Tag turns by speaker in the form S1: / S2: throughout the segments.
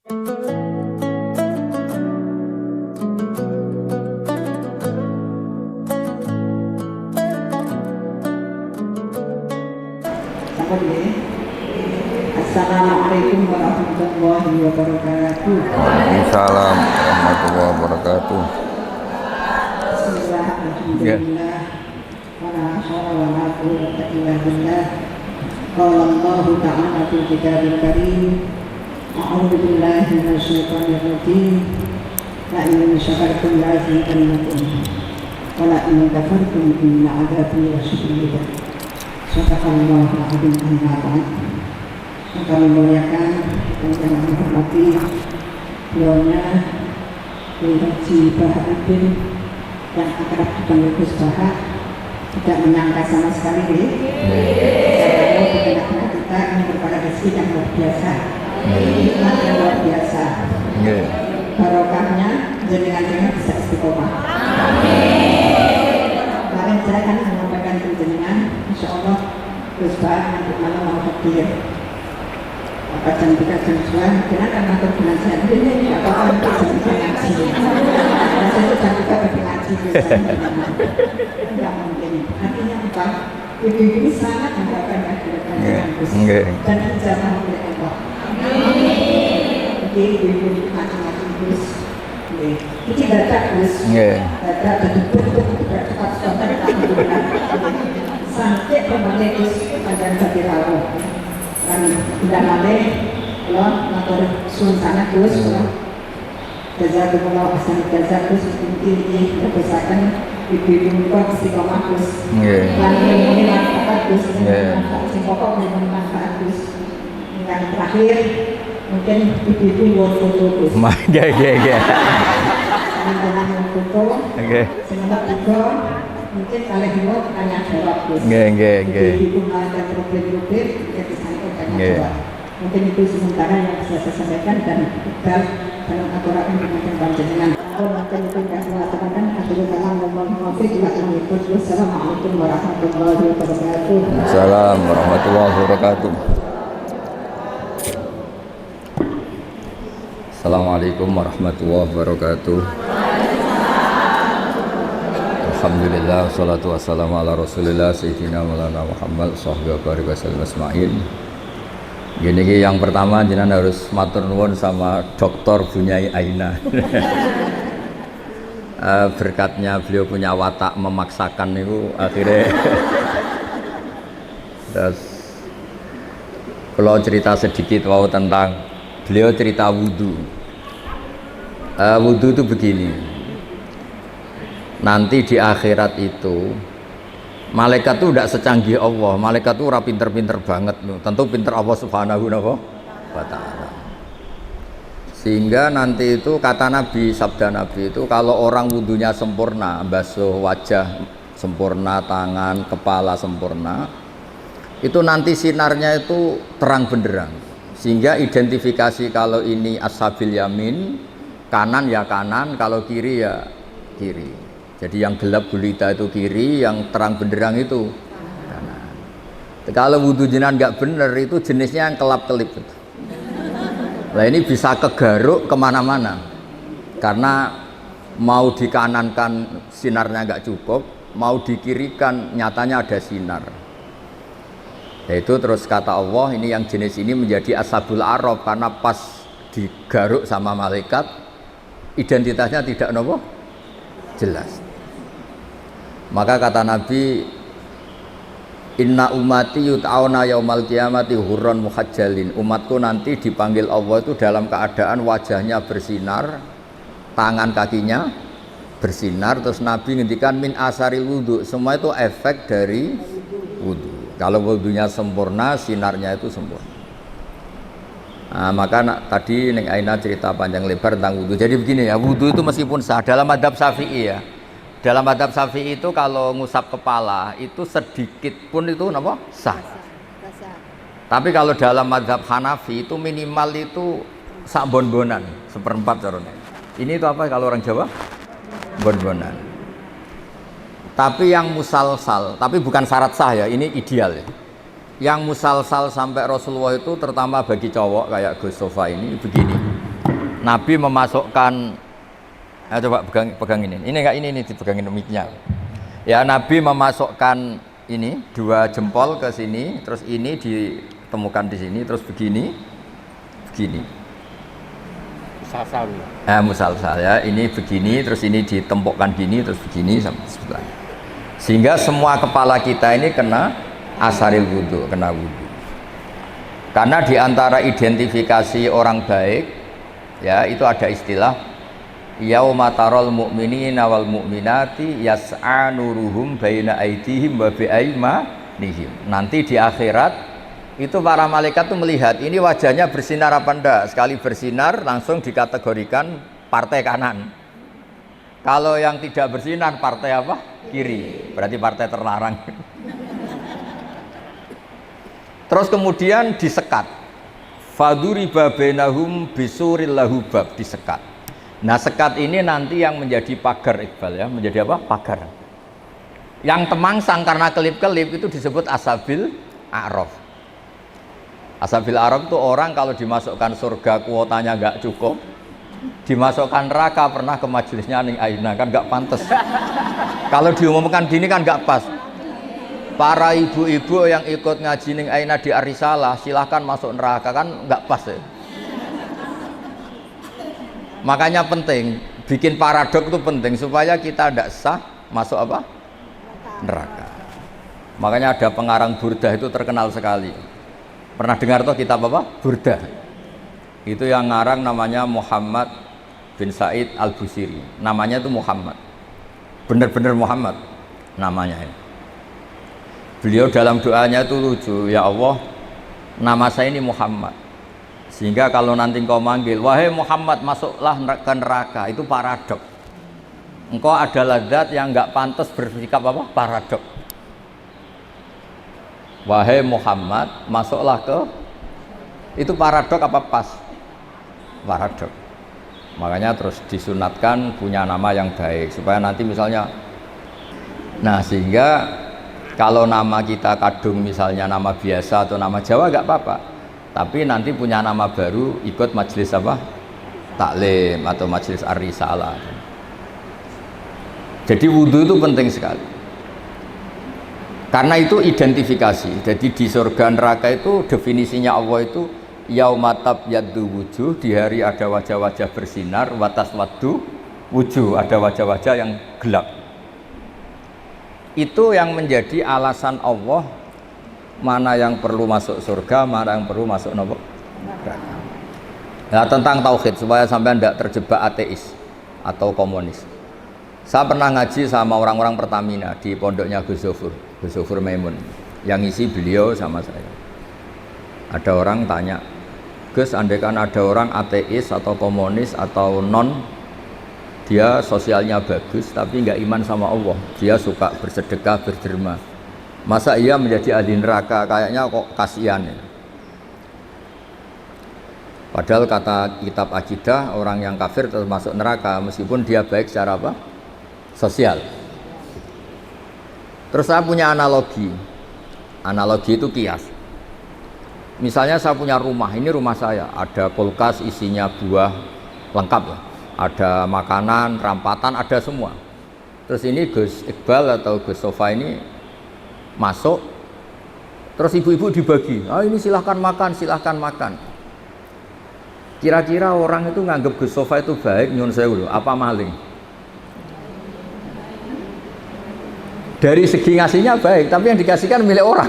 S1: Assalamualaikum warahmatullahi wabarakatuh.
S2: Waalaikumsalam warahmatullahi wabarakatuh.
S1: Bismillah, alhamdulillah, wala haula wala quwwata illa billah. Qala Allahu ta'ala fi kitabil karim, a'udzu billahi minasyaitonir rajim. La in syakartum la azidannakum wa la in kafartum inna 'adzabi lasyadid. Sadaqallahul 'azim. Amma ba'd. Kami memuliakan dan kami menghormati beliaunya Haji Baharuddin yang akrab dipanggil Gus Baha. Tidak menyangka sama sekali karena anak kita ini merupakan rezeki yang luar biasa, nikmat yang luar biasa. Barokahnya jenengan-jenengan bisa istiqomah. Kemarin saya kan menyampaikan ke jenengan, insya Allah Gus Baha nanti malam mau hadir. Jam 3 jam 2 karena kan ngatur pengajian ini apa-apa jam 3 ngaji biasanya itu jam 3 bagi ngaji biasanya tidak mungkin. Artinya apa? Ibu-ibu ini sangat mengharapkan kehadiran Gus dan ijazah oleh Allah. Jadi ibu-ibu ini ngaji-ngaji Gus ini baca Gus baca jadi bentuk tidak cepat spontan alhamdulillah sampai pembangunan Gus panjang bagi rawuh dan tidak boleh kalau motor sun sana Gus jazakumullah ahsan jazaa Gus ini berpesakan ibu-ibu kok istiqomah Gus dan ini manfaat Gus manfaat pokok dan manfaat Gus. Yang terakhir mungkin ibu-ibu buat foto Gus jangan foto semoga juga mungkin kalian juga tanya jawab Gus ibu-ibu ada problem-problem yang disampaikan jawab. Mungkin itu sementara yang bisa saya sampaikan dan iqbal dalam aturan dengan panjenengan. Mungkin itu tidak mengatakan akhirnya dalam ngomong mufiq akan ikut. Wassalamualaikum warahmatullahi wabarakatuh.
S2: Assalamualaikum warahmatullahi wabarakatuh. Assalamualaikum warahmatullahi wabarakatuh. Alhamdulillah, wassalatu wassalamu ala rasulillah sayyidina maulana Muhammad sahbihi wa barik wasallam asma'in. Gini yang pertama jenengan harus matur nuwun sama Dr. Bunyai Aina. Berkatnya beliau punya watak memaksakan itu akhirnya terus kalau cerita sedikit tentang beliau cerita wudhu. Wudhu itu begini, nanti di akhirat itu malaikat itu tidak secanggih Allah, malaikat itu ora pinter-pinter banget loh. Tentu pinter Allah subhanahu wa ta'ala. Sehingga nanti itu kata Nabi, sabda Nabi itu kalau orang wudhunya sempurna, basuh wajah sempurna, tangan, kepala sempurna, itu nanti sinarnya itu terang benderang. Sehingga identifikasi kalau ini ashabil yamin, kanan ya kanan, kalau kiri ya kiri. Jadi yang gelap gulita itu kiri, yang terang benderang itu kanan. Kalau wudhu jenengan nggak bener itu jenisnya yang kelap-kelip. Nah ini bisa kegaruk kemana-mana karena mau dikanankan sinarnya nggak cukup, mau dikirikan nyatanya ada sinar. Yaitu terus kata Allah ini yang jenis ini menjadi ashabul araf karena pas digaruk sama malaikat identitasnya tidak jelas. Maka kata Nabi, inna ummati yut'auna yaumal qiyamati hurran muhajjalin. Umatku nanti dipanggil Allah itu dalam keadaan wajahnya bersinar, tangan kakinya bersinar. Terus Nabi ngendikan min asaril wudhu, semua itu efek dari wudhu. Kalau wudhunya sempurna, sinarnya itu sempurna. Nah, maka tadi Neng Aina cerita panjang lebar tentang wudhu. Jadi begini ya, wudhu itu meskipun sah dalam madhab Syafi'i ya. Dalam madhab Syafi'i itu kalau ngusap kepala itu sedikit pun itu sah. Tapi kalau dalam madhab Hanafi itu minimal itu sak bon-bonan, seperempat caranya. Ini itu apa kalau orang Jawa? Bon-bonan. Tapi yang musalsal, tapi bukan syarat sah ya, ini ideal ya. Yang musalsal sampai Rasulullah itu terutama bagi cowok kayak Gus Sofa ini begini. Nabi memasukkan, coba pegang ini enggak, ini dipegangin mic-nya. Ya, Nabi memasukkan ini 2 jempol ke sini, terus ini ditemukan di sini, terus begini.
S3: Musalsal.
S2: Musalsal ya, ini begini, terus ini ditempokkan gini, terus begini sampai sebelah. Sehingga semua kepala kita ini kena asaril wudu, kena wudu. Karena diantara identifikasi orang baik, ya itu ada istilah yauma tarol mu'minina wal mu'minati yas'a nuruhum baina aydihim wa bi'aymanihim. Nanti di akhirat itu para malaikat tuh melihat ini wajahnya bersinar apa enggak. Sekali bersinar langsung dikategorikan partai kanan. Kalau yang tidak bersinar partai apa? Kiri. Berarti partai terlarang. Terus kemudian disekat. Faduriba bainahum bisuril lahu bab, disekat. Nah, sekat ini nanti yang menjadi pagar, Iqbal ya, menjadi apa? Pagar. Yang temangsang karena kelip-kelip itu disebut asabil a'raf. Asabil a'raf itu orang kalau dimasukkan surga kuotanya nggak cukup, dimasukkan neraka pernah ke majelisnya Ning Aina kan nggak pantas. Kalau diumumkan gini kan nggak pas. Para ibu-ibu yang ikut ngaji Ning Aina di Arisalah silahkan masuk neraka, kan nggak pas ya. Makanya penting bikin paradok itu penting supaya kita tidak sah masuk apa? Neraka. Makanya ada pengarang Burdah itu terkenal sekali. Pernah dengar tuh kitab apa? Burdah. Itu yang ngarang namanya Muhammad bin Said Al-Busiri. Namanya itu Muhammad. Bener-bener Muhammad namanya. Beliau dalam doanya itu lucu, ya Allah, nama saya ini Muhammad. Sehingga kalau nanti engkau manggil, wahai Muhammad masuklah ke neraka, itu paradok. Engkau adalah zat yang nggak pantas bersikap apa? Paradok. Wahai Muhammad masuklah ke, itu paradok apa pas? Paradok. Makanya terus disunatkan punya nama yang baik supaya nanti misalnya, nah sehingga kalau nama kita kadung misalnya nama biasa atau nama Jawa nggak apa-apa, tapi nanti punya nama baru ikut majelis apa? Taklim atau majelis ar-risalah. Jadi wudhu itu penting sekali. Karena itu identifikasi. Jadi di surga neraka itu definisinya Allah itu yaumatab yaddu wujuh, di hari ada wajah-wajah bersinar, watas waddu wujuh, ada wajah-wajah yang gelap. Itu yang menjadi alasan Allah mana yang perlu masuk surga, mana yang perlu masuk neraka. Nah, tentang tauhid supaya sampai tidak terjebak ateis atau komunis. Saya pernah ngaji sama orang-orang Pertamina di pondoknya Gus Zofur Maimun, yang isi beliau sama saya. Ada orang tanya, Gus, andaikan ada orang ateis atau komunis atau non, dia sosialnya bagus tapi nggak iman sama Allah, dia suka bersedekah, berderma, masa ia menjadi ahli neraka? Kayaknya kok kasihan ya. Padahal kata kitab akidah, orang yang kafir tetap masuk neraka meskipun dia baik secara apa? Sosial. Terus saya punya analogi. Analogi itu kias. Misalnya saya punya rumah, ini rumah saya, ada kulkas isinya buah lengkap ya. Ada makanan, rampatan, ada semua. Terus ini Gus Iqbal atau Gus Sofa ini masuk, terus ibu-ibu dibagi, ini silahkan makan, silahkan makan. Kira-kira orang itu nganggap Gus Sofa itu baik, nyun sewu loh, apa maling? Dari segi ngasihnya baik, tapi yang dikasihkan milik orang.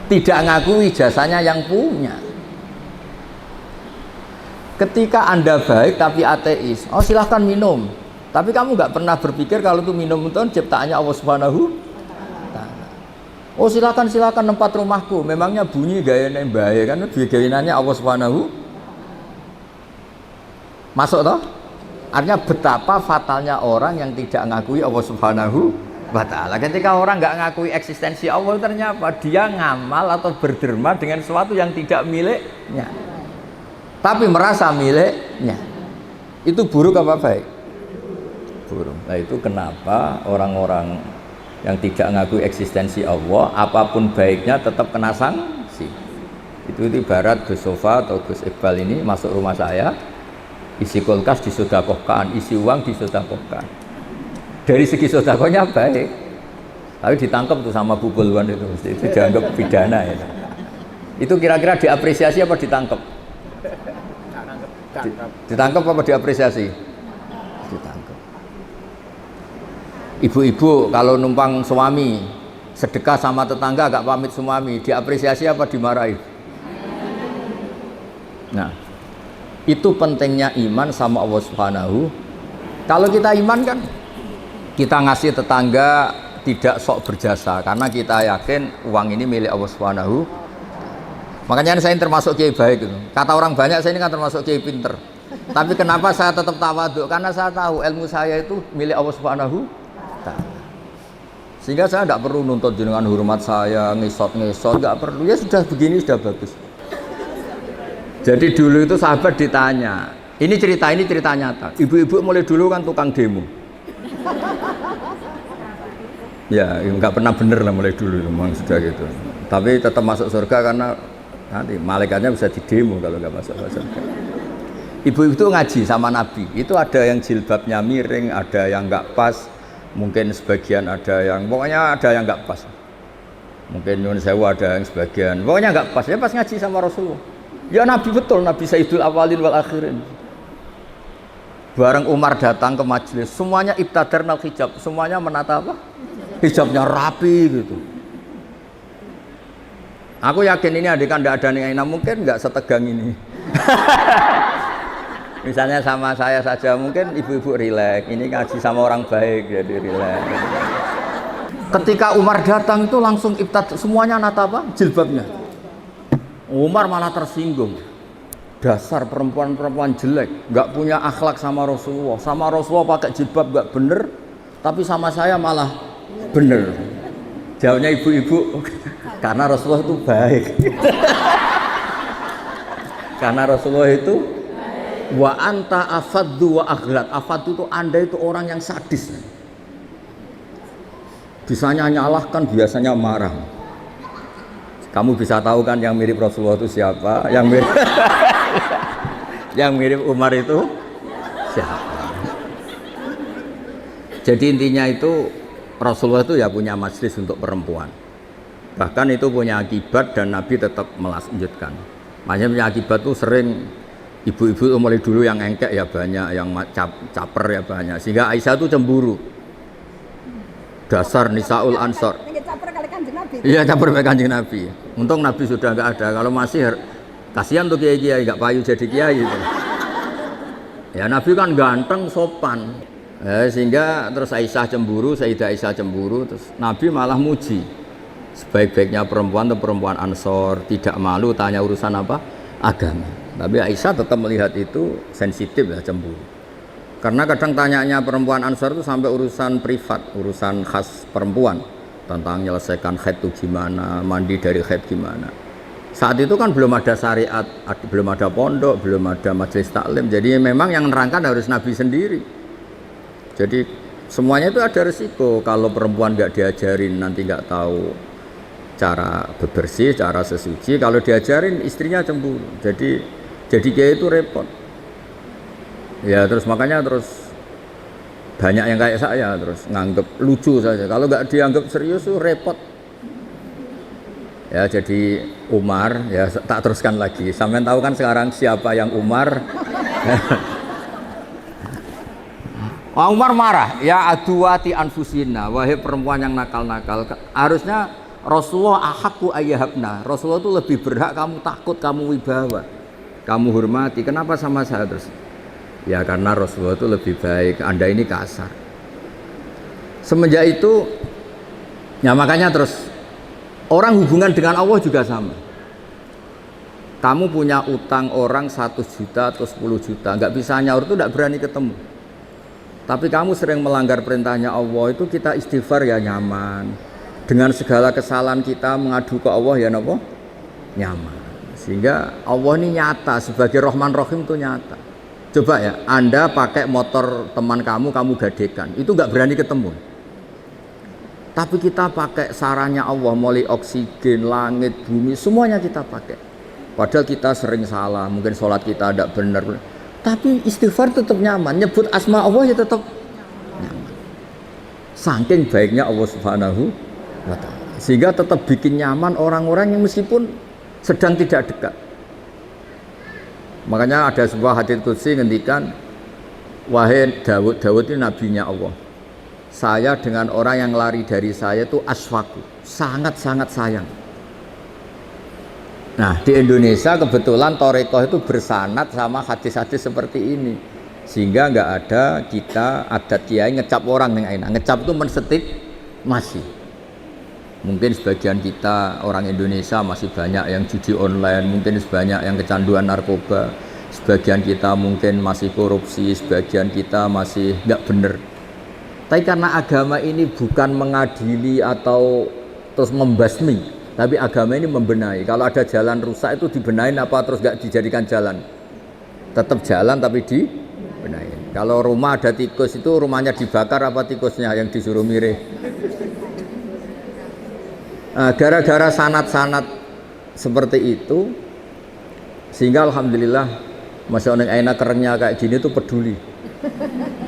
S2: Tidak ngakui jasanya yang punya. Ketika Anda baik tapi ateis, silahkan minum, tapi kamu nggak pernah berpikir kalau itu minum itu ciptaannya Allah Subhanahu wa ta'ala. Silakan tempat rumahku, memangnya bunyi gayanya bahaya kan, gayanya Allah Subhanahu. Masuk toh? Artinya betapa fatalnya orang yang tidak ngakui Allah Subhanahu wa ta'ala. Ketika orang nggak ngakui eksistensi Allah, ternyata apa? Dia ngamal atau berderma dengan sesuatu yang tidak miliknya, tapi merasa miliknya. Itu buruk apa baik? Buruk. Nah itu kenapa orang-orang yang tidak ngakui eksistensi Allah, apapun baiknya tetap kena sanksi. Itu ibarat Gus Sofa atau Gus Iqbal ini masuk rumah saya, isi kulkas disodakohkan, isi uang disodakohkan. Dari segi sodakohnya baik, tapi ditangkap tuh sama Bu Bulwan itu dianggap pidana ya. Itu kira-kira diapresiasi apa ditangkap? Ditangkap apa diapresiasi? Ditangkap. Ibu-ibu kalau numpang suami sedekah sama tetangga agak pamit suami, diapresiasi apa dimarahi? Nah, itu pentingnya iman sama Allah Subhanahu. Kalau kita iman kan kita ngasih tetangga tidak sok berjasa karena kita yakin uang ini milik Allah Subhanahu. Makanya saya termasuk kiai baik gitu. Kata orang banyak saya ini kan termasuk kiai pinter. Tapi kenapa saya tetap tawaduk? Karena saya tahu ilmu saya itu milik Allah Subhanahu taala. Sehingga saya tidak perlu nuntut jenengan hormat saya, ngesot, nggak perlu. Ya sudah begini sudah bagus. Jadi dulu itu sahabat ditanya, ini cerita nyata. Ibu-ibu mulai dulu kan tukang demo. Ya nggak pernah bener lah mulai dulu, memang sudah gitu. Tapi tetap masuk surga karena nanti malaikatnya bisa didemo kalau nggak masuk surga. Ibu itu ngaji sama Nabi. Itu ada yang jilbabnya miring, ada yang nggak pas. Mungkin sebagian ada yang, pokoknya ada yang nggak pas. Mungkin nyun sewu ada yang sebagian, pokoknya nggak pas. Ya pas ngaji sama Rasulullah. Ya Nabi betul, Nabi Sayyidul Awalin wal Akhirin. Bareng Umar datang ke majelis, semuanya ibtadarnal hijab, semuanya menata apa? Hijabnya rapi gitu. Aku yakin ini adegan tidak ada nih, mungkin nggak setegang ini. Misalnya sama saya saja, mungkin ibu-ibu rileks, ini ngaji sama orang baik jadi rileks. Ketika Umar datang itu langsung ibtad, semuanya nata apa? Jilbabnya. Umar malah tersinggung. Dasar perempuan-perempuan jelek, nggak punya akhlak sama Rasulullah. Sama Rasulullah pakai jilbab nggak bener, tapi sama saya malah bener. Jawabnya ibu-ibu, karena Rasulullah itu baik. Karena Rasulullah itu wa anta afaddu wa aghlat. Afaddu itu Anda itu orang yang sadis. Bisanya nyalahkan, biasanya marah. Kamu bisa tahu kan yang mirip Rasulullah itu siapa? Yang mirip yang mirip Umar itu siapa? Jadi intinya itu Rasulullah itu ya punya majelis untuk perempuan. Bahkan itu punya akibat dan Nabi tetap melanjutkan. Makanya punya akibat tuh sering ibu-ibu mulai dulu yang engkek ya banyak, yang caper ya banyak. Sehingga Aisyah itu cemburu. Dasar Nisaul Ansor. Iya caper dengan Kanjeng Nabi. Untung Nabi sudah nggak ada. Kalau masih kasihan tuh kiai-kiai nggak payu jadi kiai gitu. Ya Nabi kan ganteng, sopan. Sehingga terus Aisyah cemburu, Sayyidah Aisyah cemburu, terus Nabi malah muji. Sebaik-baiknya perempuan itu perempuan Ansor, tidak malu tanya urusan apa? Agama. Tapi Aisyah tetap melihat itu sensitif ya cemburu. Karena kadang tanyanya perempuan Ansor itu sampai urusan privat, urusan khas perempuan. Tentang menyelesaikan haid itu gimana, mandi dari haid gimana. Saat itu kan belum ada syariat, belum ada pondok, belum ada majelis taklim. Jadi memang yang menerangkan harus Nabi sendiri. Jadi semuanya itu ada resiko. Kalau perempuan nggak diajarin nanti nggak tahu cara bebersih, cara sesuci. Kalau diajarin istrinya cemburu. Jadi kayak itu repot. Ya terus makanya terus banyak yang kayak saya terus nganggep lucu saja. Kalau nggak dianggap serius tuh repot. Ya jadi Umar ya tak teruskan lagi. Sampai tahu kan sekarang siapa yang Umar? Umar marah. Ya aduwati anfusina, wahai perempuan yang nakal-nakal. Harusnya Rasulullah ahakku ayyahabna. Rasulullah itu lebih berhak kamu takut, kamu wibawa, kamu hormati. Kenapa sama saya terus? Ya karena Rasulullah itu lebih baik, Anda ini kasar. Semenjak itu, ya makanya terus orang hubungan dengan Allah juga sama. Kamu punya utang orang 1 juta atau 10 juta, nggak bisa nyaur itu nggak berani ketemu. Tapi kamu sering melanggar perintahnya Allah itu kita istighfar ya nyaman. Dengan segala kesalahan kita mengadu ke Allah ya nopo nyaman. Sehingga Allah ini nyata sebagai Rahman Rahim itu nyata. Coba ya, Anda pakai motor teman kamu gadekan, itu nggak berani ketemu. Tapi kita pakai sarannya Allah, mulai oksigen, langit, bumi, semuanya kita pakai. Padahal kita sering salah, mungkin sholat kita tidak benar. Tapi istighfar tetap nyaman, nyebut asma Allah ya tetap nyaman. Saking baiknya Allah Subhanahu wa Ta'ala. Sehingga tetap bikin nyaman orang-orang yang meskipun sedang tidak dekat. Makanya ada sebuah hadits qudsi ngendikan, wahai Daud, Daud ini nabinya Allah. Saya dengan orang yang lari dari saya itu aswaku, sangat-sangat sayang. Nah di Indonesia kebetulan Torekoh itu bersanad sama hadis-hadis seperti ini, sehingga nggak ada kita adat kiai ngecap orang yang enak. Ngecap itu mensetik masih. Mungkin sebagian kita orang Indonesia masih banyak yang judi online, mungkin sebanyak yang kecanduan narkoba, sebagian kita mungkin masih korupsi, sebagian kita masih nggak bener. Tapi karena agama ini bukan mengadili atau terus membasmi, tapi agama ini membenahi. Kalau ada jalan rusak itu dibenahin apa terus nggak dijadikan jalan? Tetap jalan tapi dibenahin. Kalau rumah ada tikus itu rumahnya dibakar apa tikusnya yang disuruh mirih? Nah, gara-gara sanat-sanat seperti itu, sehingga alhamdulillah masya Allah enak kerennya kayak gini tuh peduli.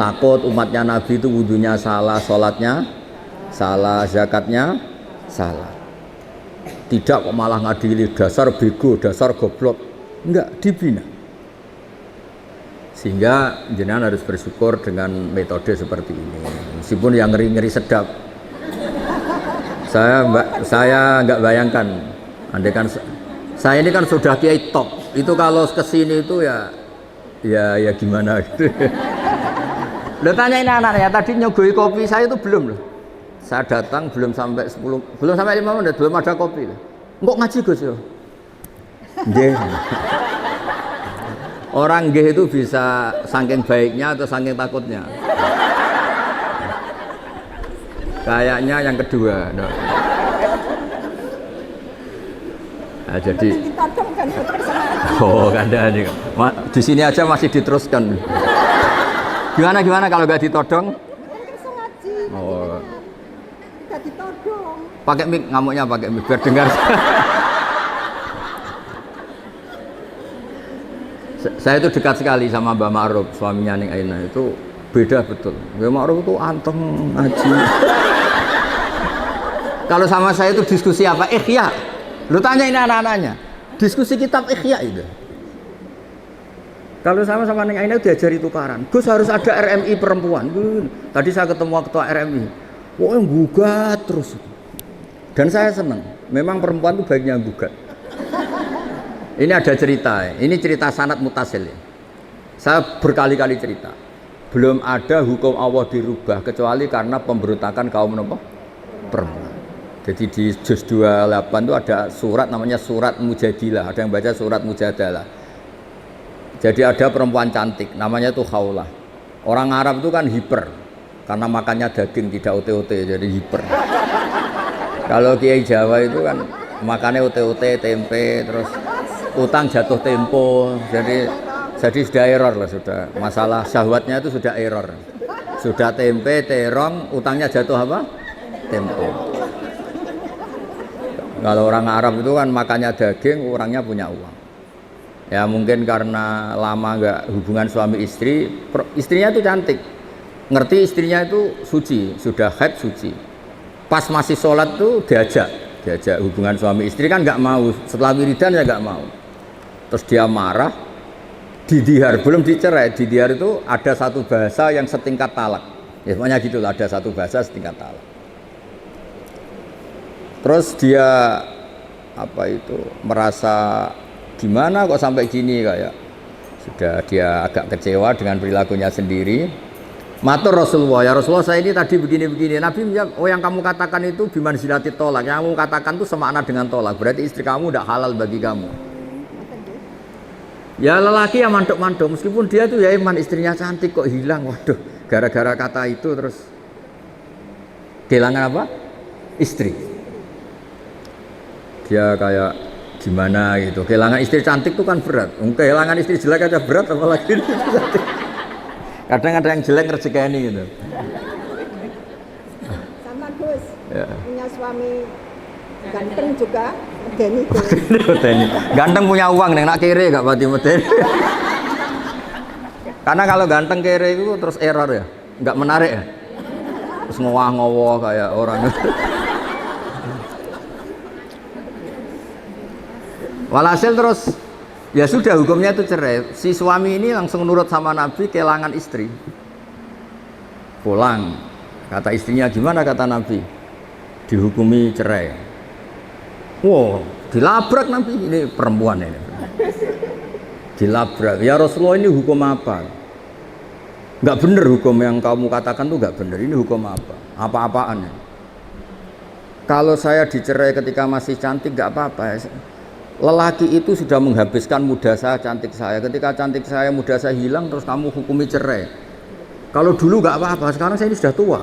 S2: Takut umatnya Nabi itu wudunya salah, sholatnya salah, zakatnya salah. Tidak kok malah ngadili dasar bego, dasar goblok. Enggak, dibina. Sehingga jenengan harus bersyukur dengan metode seperti ini. Meskipun yang ngeri-ngeri sedap. Saya enggak bayangkan. Andai kan saya ini kan sudah kiai top. Itu kalau kesini itu ya gimana gitu. Lo tanyain anak-anaknya tadi nyogoi kopi saya itu belum loh. Saya datang belum sampai 5 menit belum ada kopi. Kok ngaji Gus ya? Nggih. Orang nggih itu bisa saking baiknya atau saking takutnya. Kayaknya yang kedua. Nah, jadi oh ada nih. Di sini aja masih diteruskan. Gimana kalau nggak ditodong? Oh. Pakai mic, ngamuknya pakai mic biar dengar. Saya itu dekat sekali sama Mbak Ma'ruf, suaminya Ning Aina itu beda betul. Mbak Ma'ruf itu anteng ngaji. Kalau sama saya itu diskusi apa? Ikhya. Lu tanya ini anak-anaknya. Diskusi kitab Ikhya itu. Kalau sama Ning Aina diajari tukaran. Gus harus ada RMI perempuan. Tadi saya ketemu ketua RMI. Wah, gugat terus. Dan saya senang. Memang perempuan itu baiknya gugat. Ini ada cerita. Ini cerita sanad mutasil. Saya berkali-kali cerita. Belum ada hukum Allah dirubah kecuali karena pemberontakan kaum perempuan. Jadi di juz 28 itu ada surat namanya surat Mujadilah. Ada yang baca surat Mujadalah. Jadi ada perempuan cantik, namanya itu Khawlah. Orang Arab itu kan hiper, karena makannya daging tidak ote-ote, jadi hiper. Kalau Kiai Jawa itu kan makannya ote-ote, tempe, terus utang jatuh tempo, jadi sudah error lah sudah. Masalah syahwatnya itu sudah error. Sudah tempe, terong, utangnya jatuh apa? Tempo. Kalau orang Arab itu kan makannya daging, orangnya punya uang. Ya mungkin karena lama nggak hubungan suami istri, istrinya itu cantik, ngerti istrinya itu suci, sudah haid suci. Pas masih sholat tuh diajak hubungan suami istri kan nggak mau, setelah wiridan ya nggak mau. Terus dia marah, didihar, belum dicerai, didihar itu ada satu bahasa yang setingkat talak. Ya semuanya gitulah, ada satu bahasa setingkat talak. Terus dia merasa gimana kok sampai gini, kayak sudah dia agak kecewa dengan perilakunya sendiri. Matur Rasulullah, ya Rasulullah saya ini tadi begini-begini. Nabi menjawab, oh yang kamu katakan itu bimanzilati tolak, yang kamu katakan itu semakna dengan tolak, berarti istri kamu tidak halal bagi kamu. Ya lelaki yang mantuk-mantuk, meskipun dia tuh ya iman, istrinya cantik kok hilang. Waduh, gara-gara kata itu terus kehilangan apa? Istri. Dia kayak gimana gitu, kehilangan istri cantik itu kan berat. Kehilangan istri jelek aja berat, apalagi kadang ada yang jelek ngerjekani gitu.
S3: Sama Gus, ya. Punya suami ganteng juga,
S1: medeni itu.
S2: Medeni. Ganteng punya uang ning nak kere gak pati medeni. Karena kalau ganteng kere itu terus error ya, nggak menarik ya. Terus ngowah-ngowah kayak orang. Walhasil terus ya sudah hukumnya itu cerai. Si suami ini langsung nurut sama Nabi, kehilangan istri. Pulang, kata istrinya gimana kata Nabi? Dihukumi cerai. Wow, dilabrak Nabi, ini perempuan ini. Dilabrak. Ya Rasulullah, ini hukum apa? Enggak benar hukum yang kamu katakan tuh enggak benar. Ini hukum apa? Apa-apaan ya? Kalau saya dicerai ketika masih cantik enggak apa-apa. Lelaki itu sudah menghabiskan muda saya, cantik saya. Ketika cantik saya, muda saya hilang, terus kamu hukumi cerai. Kalau dulu nggak apa-apa, sekarang saya ini sudah tua.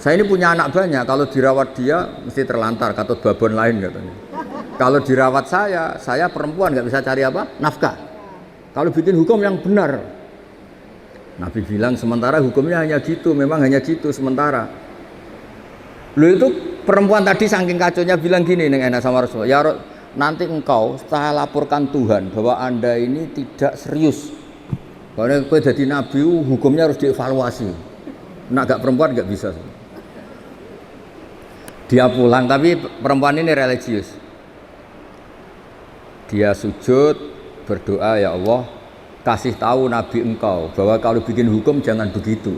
S2: Saya ini punya anak banyak. Kalau dirawat dia, mesti terlantar, katut babon lain katanya. Kalau dirawat saya perempuan nggak bisa cari apa? Nafkah. Kalau bikin hukum yang benar, Nabi bilang sementara hukumnya hanya gitu, memang hanya gitu sementara. Lu itu perempuan tadi saking kacaunya bilang gini nih enak sama Rasulullah. Ya nanti engkau saya laporkan Tuhan bahwa Anda ini tidak serius. Karena kowe jadi nabi hukumnya harus dievaluasi. Nak gak perempuan gak bisa. Dia pulang tapi perempuan ini religius. Dia sujud berdoa, ya Allah kasih tahu nabi engkau bahwa kalau bikin hukum jangan begitu.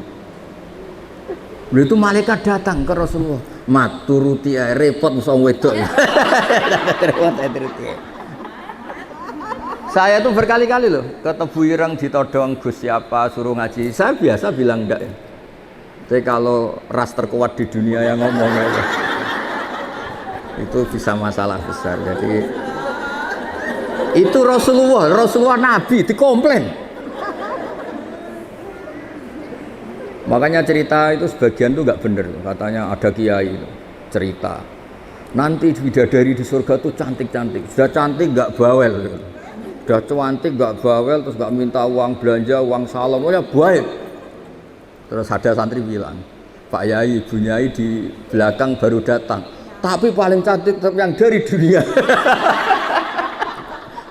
S2: Lalu itu malaikat datang ke Rasulullah. Mat turuti repot musuh wedok. Saya tuh berkali-kali loh ketemu ireng ditodong Gus siapa suruh ngaji. Saya biasa bilang enggak ya. Jadi kalau ras terkuat di dunia yang ngomong itu bisa masalah besar. Jadi itu Rasulullah Nabi dikomplain. Makanya cerita itu sebagian tuh nggak bener. Katanya ada kiai cerita nanti bidadari di surga tuh cantik-cantik. Sudah cantik nggak bawel. Udah cantik gak bawel terus gak minta uang belanja, uang salam, ya baik. Terus ada santri bilang, Pak Yai, Ibu Nyai di belakang baru datang, tapi paling cantik yang dari dunia.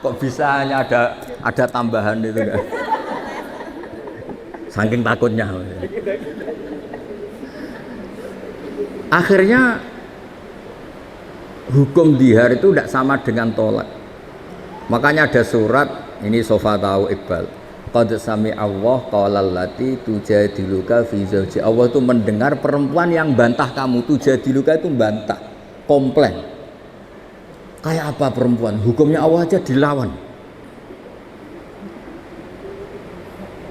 S2: Kok bisa hanya ada tambahan itu kan? Saking takutnya. Akhirnya hukum dihar itu tidak sama dengan tolak. Makanya ada surat ini Sofa tahu Iqbal. Qad sami Allah qaulal lati tujadiluka fi zawji. Allah itu mendengar perempuan yang bantah kamu. Tujadiluka itu bantah, komplain. Kayak apa perempuan? Hukumnya Allah aja dilawan.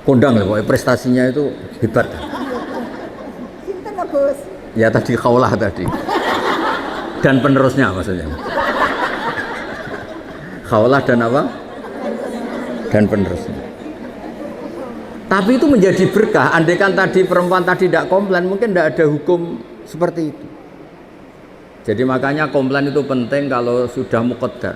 S2: Kondang lah, pokoknya prestasinya itu hebat.
S1: Cinta Bos.
S2: Ya tadi Khaulah tadi. Dan penerusnya maksudnya. Khaulah dan apa? Dan penerusnya. Tapi itu menjadi berkah. Andaikan tadi perempuan tadi tidak komplain, mungkin tidak ada hukum seperti itu. Jadi makanya komplain itu penting kalau sudah muqaddar.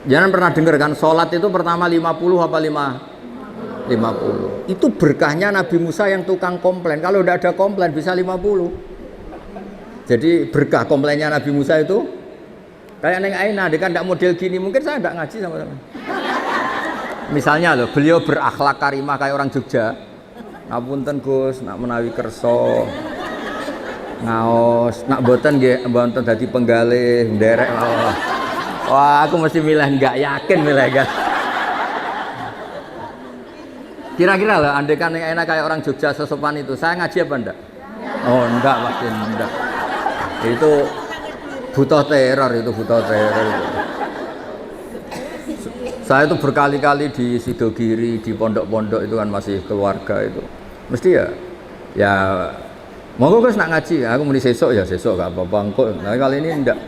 S2: Jangan pernah dengar kan sholat itu pertama 50 apa 50. Itu berkahnya Nabi Musa yang tukang komplain. Kalau tidak ada komplain bisa 50. Jadi berkah komplainnya Nabi Musa itu kayak Neng Aina, dia kan tidak model gini, mungkin saya tidak ngaji sama-sama. Misalnya loh, beliau berakhlak karimah kayak orang Jogja. Ngapunten Gus, nak menawi kerso, ngaos, nak boten nggih, mboten dadi penggalih, nderek lah. Wah, aku mesti milih enggak yakin milih enggak. Kira-kira loh, andai kan Neng Aina kayak orang Jogja sesopan itu, saya ngaji apa enggak? Oh enggak, pasti enggak. Itu butuh teror itu. Saya itu berkali-kali di Sidogiri, di pondok-pondok itu kan masih keluarga itu. Mesti ya monggo Gus nak ngaji, aku muni sesuk ya sesuk gak apa-apa engko. Nah kali ini enggak.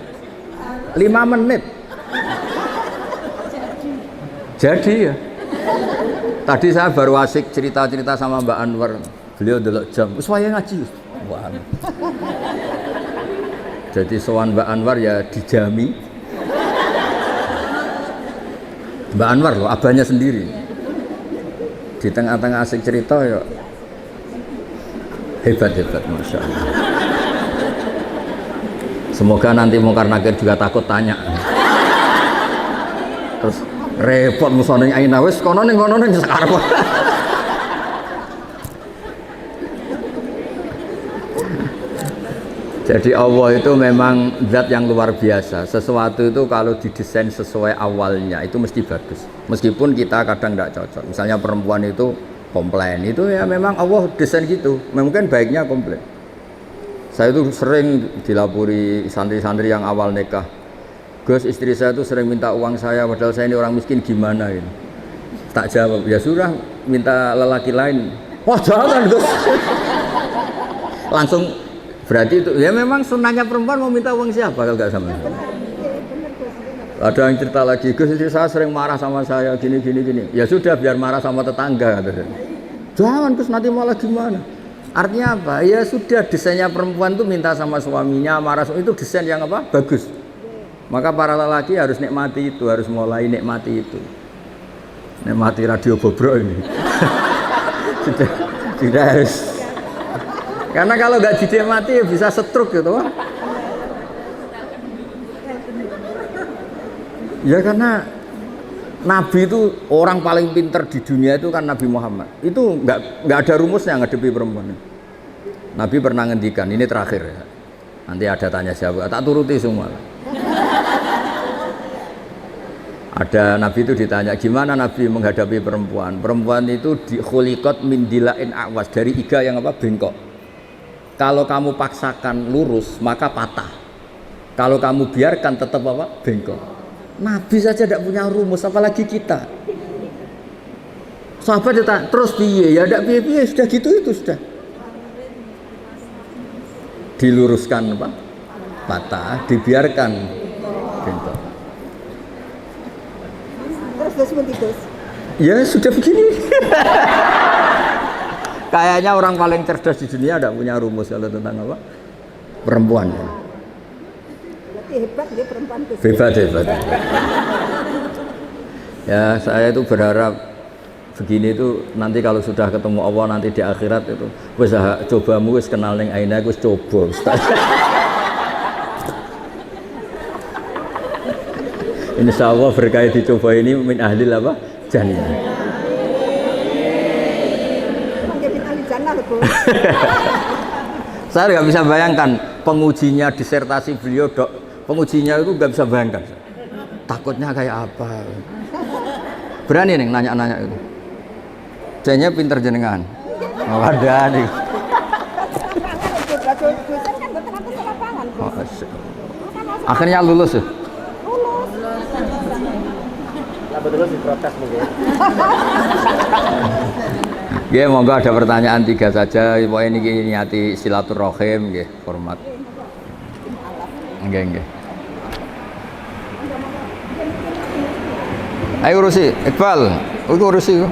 S2: 5 menit. Jadi ya. Tadi saya baru asik cerita-cerita sama Mbak Anwar. Beliau delok jam, wis wayahe ngaji. Wah. Jadi sowan Mbak Anwar ya dijami. Mbak Anwar loh, abahnya sendiri. Di tengah-tengah asik cerita ya hebat, Masya Allah. Semoga nanti Mungkar Nakir juga takut tanya. Terus repot musone aina wis kono ning sekarep. Jadi Allah itu memang zat yang luar biasa. Sesuatu itu kalau didesain sesuai awalnya itu mesti bagus. Meskipun kita kadang tidak cocok. Misalnya perempuan itu komplain, itu ya memang Allah desain gitu. Mungkin baiknya komplain. Saya itu sering dilapori santri-santri yang awal nikah. Gus, istri saya itu sering minta uang saya, padahal saya ini orang miskin, gimana ini? Tak jawab, ya sudah minta lelaki lain. Wah jangan Gus. Langsung berarti itu ya memang sunnahnya perempuan mau minta uang siapa kalau nggak sama. Ada yang cerita lagi, Gus istri saya sering marah sama saya gini. Ya sudah biar marah sama tetangga. Jangan Gus, nanti malah gimana? Artinya apa? Ya sudah, desainnya perempuan itu minta sama suaminya marah, itu desain yang apa? Bagus. Maka para lelaki harus nikmati itu, harus mulai nikmati itu. Nikmati radio bobrok ini. sudah harus. Karena kalau nggak dinikmati ya bisa stroke gitu. Ya karena Nabi itu orang paling pintar di dunia itu kan Nabi Muhammad. Itu nggak ada rumusnya ngadepi perempuan. Nabi pernah ngendikan, ini terakhir ya. Nanti ada tanya siapa, tak turuti semua. Ada Nabi itu ditanya, gimana Nabi menghadapi perempuan? Perempuan itu khuliqat min dilain awas, dari iga yang apa? Bengkok. Kalau kamu paksakan lurus, maka patah. Kalau kamu biarkan tetap apa? Bengkok. Nabi saja tidak punya rumus, apalagi kita. Sahabat ditanya, terus piye? Ya tidak piye-piye, sudah gitu itu sudah. Diluruskan apa? Patah, dibiarkan bengkok. Terus ya sudah begini. Kayaknya orang paling cerdas di dunia tidak punya rumus kalau tentang apa? Perempuan. Hebat dia perempuan itu. Hebat. Ya saya itu berharap begini itu nanti kalau sudah ketemu Allah nanti di akhirat itu wis cobamu wis kenal ning aina wis coba. Insya Allah berkait dicoba ini min ahlil apa? Jannah. Saya nggak bisa bayangkan pengujinya disertasi beliau pengujinya itu nggak bisa bayangkan. Takutnya kayak apa? Berani nih nanya-nanya itu. Jadinya pinter jenengan. Oh, ada nih. Akhirnya lulus ya? Terus diprotes mungkin. Ya, monggo ada pertanyaan 3 saja. Pokoknya ini niati silaturahim, nggih, hormat. Nggih. Ayo urusi, Iqbal, urusi.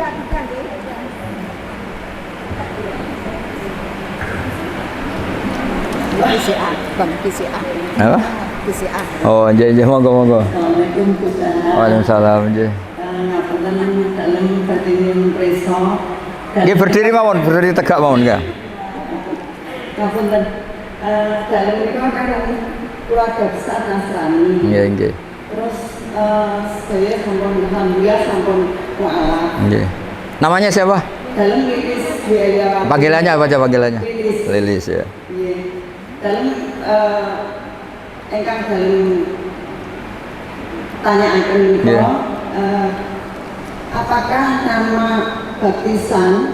S2: PCA. Apa? PCA. Oh, nggih, monggo. Waalaikumsalam, nggih. Nggih berdiri mawon, berdiri tegak mawon nggih.
S1: Ngapunten. Dalam niku kan keluarga besar Nasrani.
S2: Nggih.
S1: Terus saya sampun alhamdulillah sampun mualaf.
S2: Nggih. Namanya siapa?
S1: Dalam Lilis biaya.
S2: Panggilannya apa aja panggilannya? Lilis ya.
S1: Iya. Dalam engkang dalam tanyaaken niku apakah nama baptisan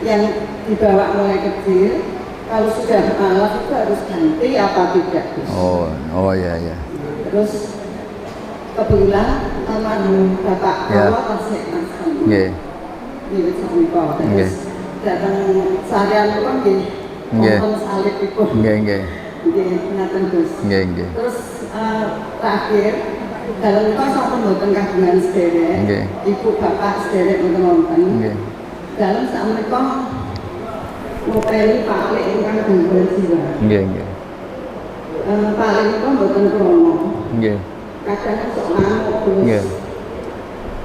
S1: yang dibawa mulai kecil kalau sudah mualaf itu harus ganti apa tidak? Oh ya. Terus kebetulan almarhum bapak Allah kasih nasib. Nggih. Terus datang seharian itu kan nonton salib itu. Nggih. Ngaten Gus. Nggih. Terus terakhir dalam itu sampun mboten kagungan sederek. Ibu bapak sederek mboten. Dalam sakmenika ngopeni Pak Lek ingkang gangguan jiwa. Nggih. Pak Lek niku mboten krono. Nggih. Kadang sok ngamuk terus. Nggih.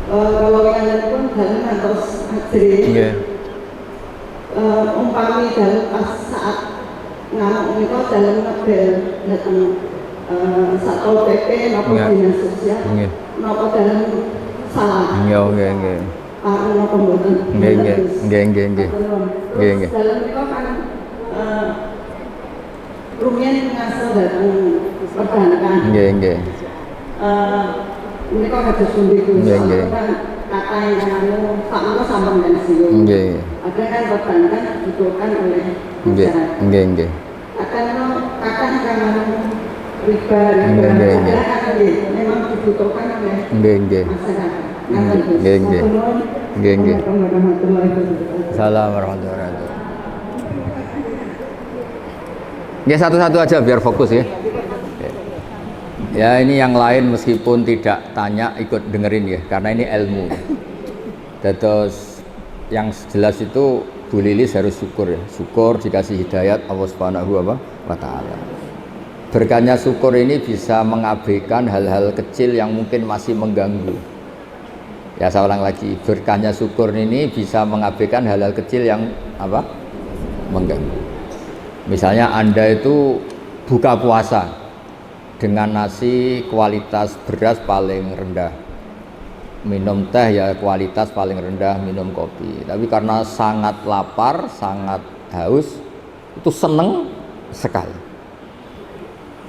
S1: Kalau yang pun dalam ngantos ajri. Nggih. Umpami dalam pas saat ngamuk menika dalam model datang Satpol PP napa
S2: Nggih.
S1: dinas sosial
S2: Nggih.
S1: napa dalam salah.
S2: Nggih.
S1: Napa mboten.
S2: Nggih. Nggih.
S1: Terus dalam menika kan rumiyin ngaso datang perbankan.
S2: Nggih.
S1: Menika kados pundi
S2: Nggih.
S1: kan kata yang anu sakmenika sampun pensiun.
S2: Nggih.
S1: Ada kan perbankan dibutuhkan oleh masyarakat.
S2: Nggih.
S1: Akan kata yang anu riba
S2: Nggih.
S1: kan memang dibutuhkan oleh
S2: Nggih.
S1: masyarakat.
S2: Nggih. Nggih.
S1: Warahmatullahi wabarakatuh.
S2: Salam warahmatullahi wabarakatuh. Ya satu-satu aja biar fokus ya. Ya ini yang lain meskipun tidak tanya ikut dengerin ya karena ini ilmu. Terus yang jelas itu Bu Lilis harus syukur ya. Syukur dikasih hidayat Allah Subhanahu wa taala. Berkahnya syukur ini bisa mengabaikan hal-hal kecil yang mungkin masih mengganggu. Ya saya ulang lagi, berkahnya syukur ini bisa mengabaikan hal-hal kecil yang apa? Mengganggu. Misalnya Anda itu buka puasa dengan nasi kualitas beras paling rendah, minum teh ya kualitas paling rendah, minum kopi. Tapi karena sangat lapar, sangat haus, itu seneng sekali.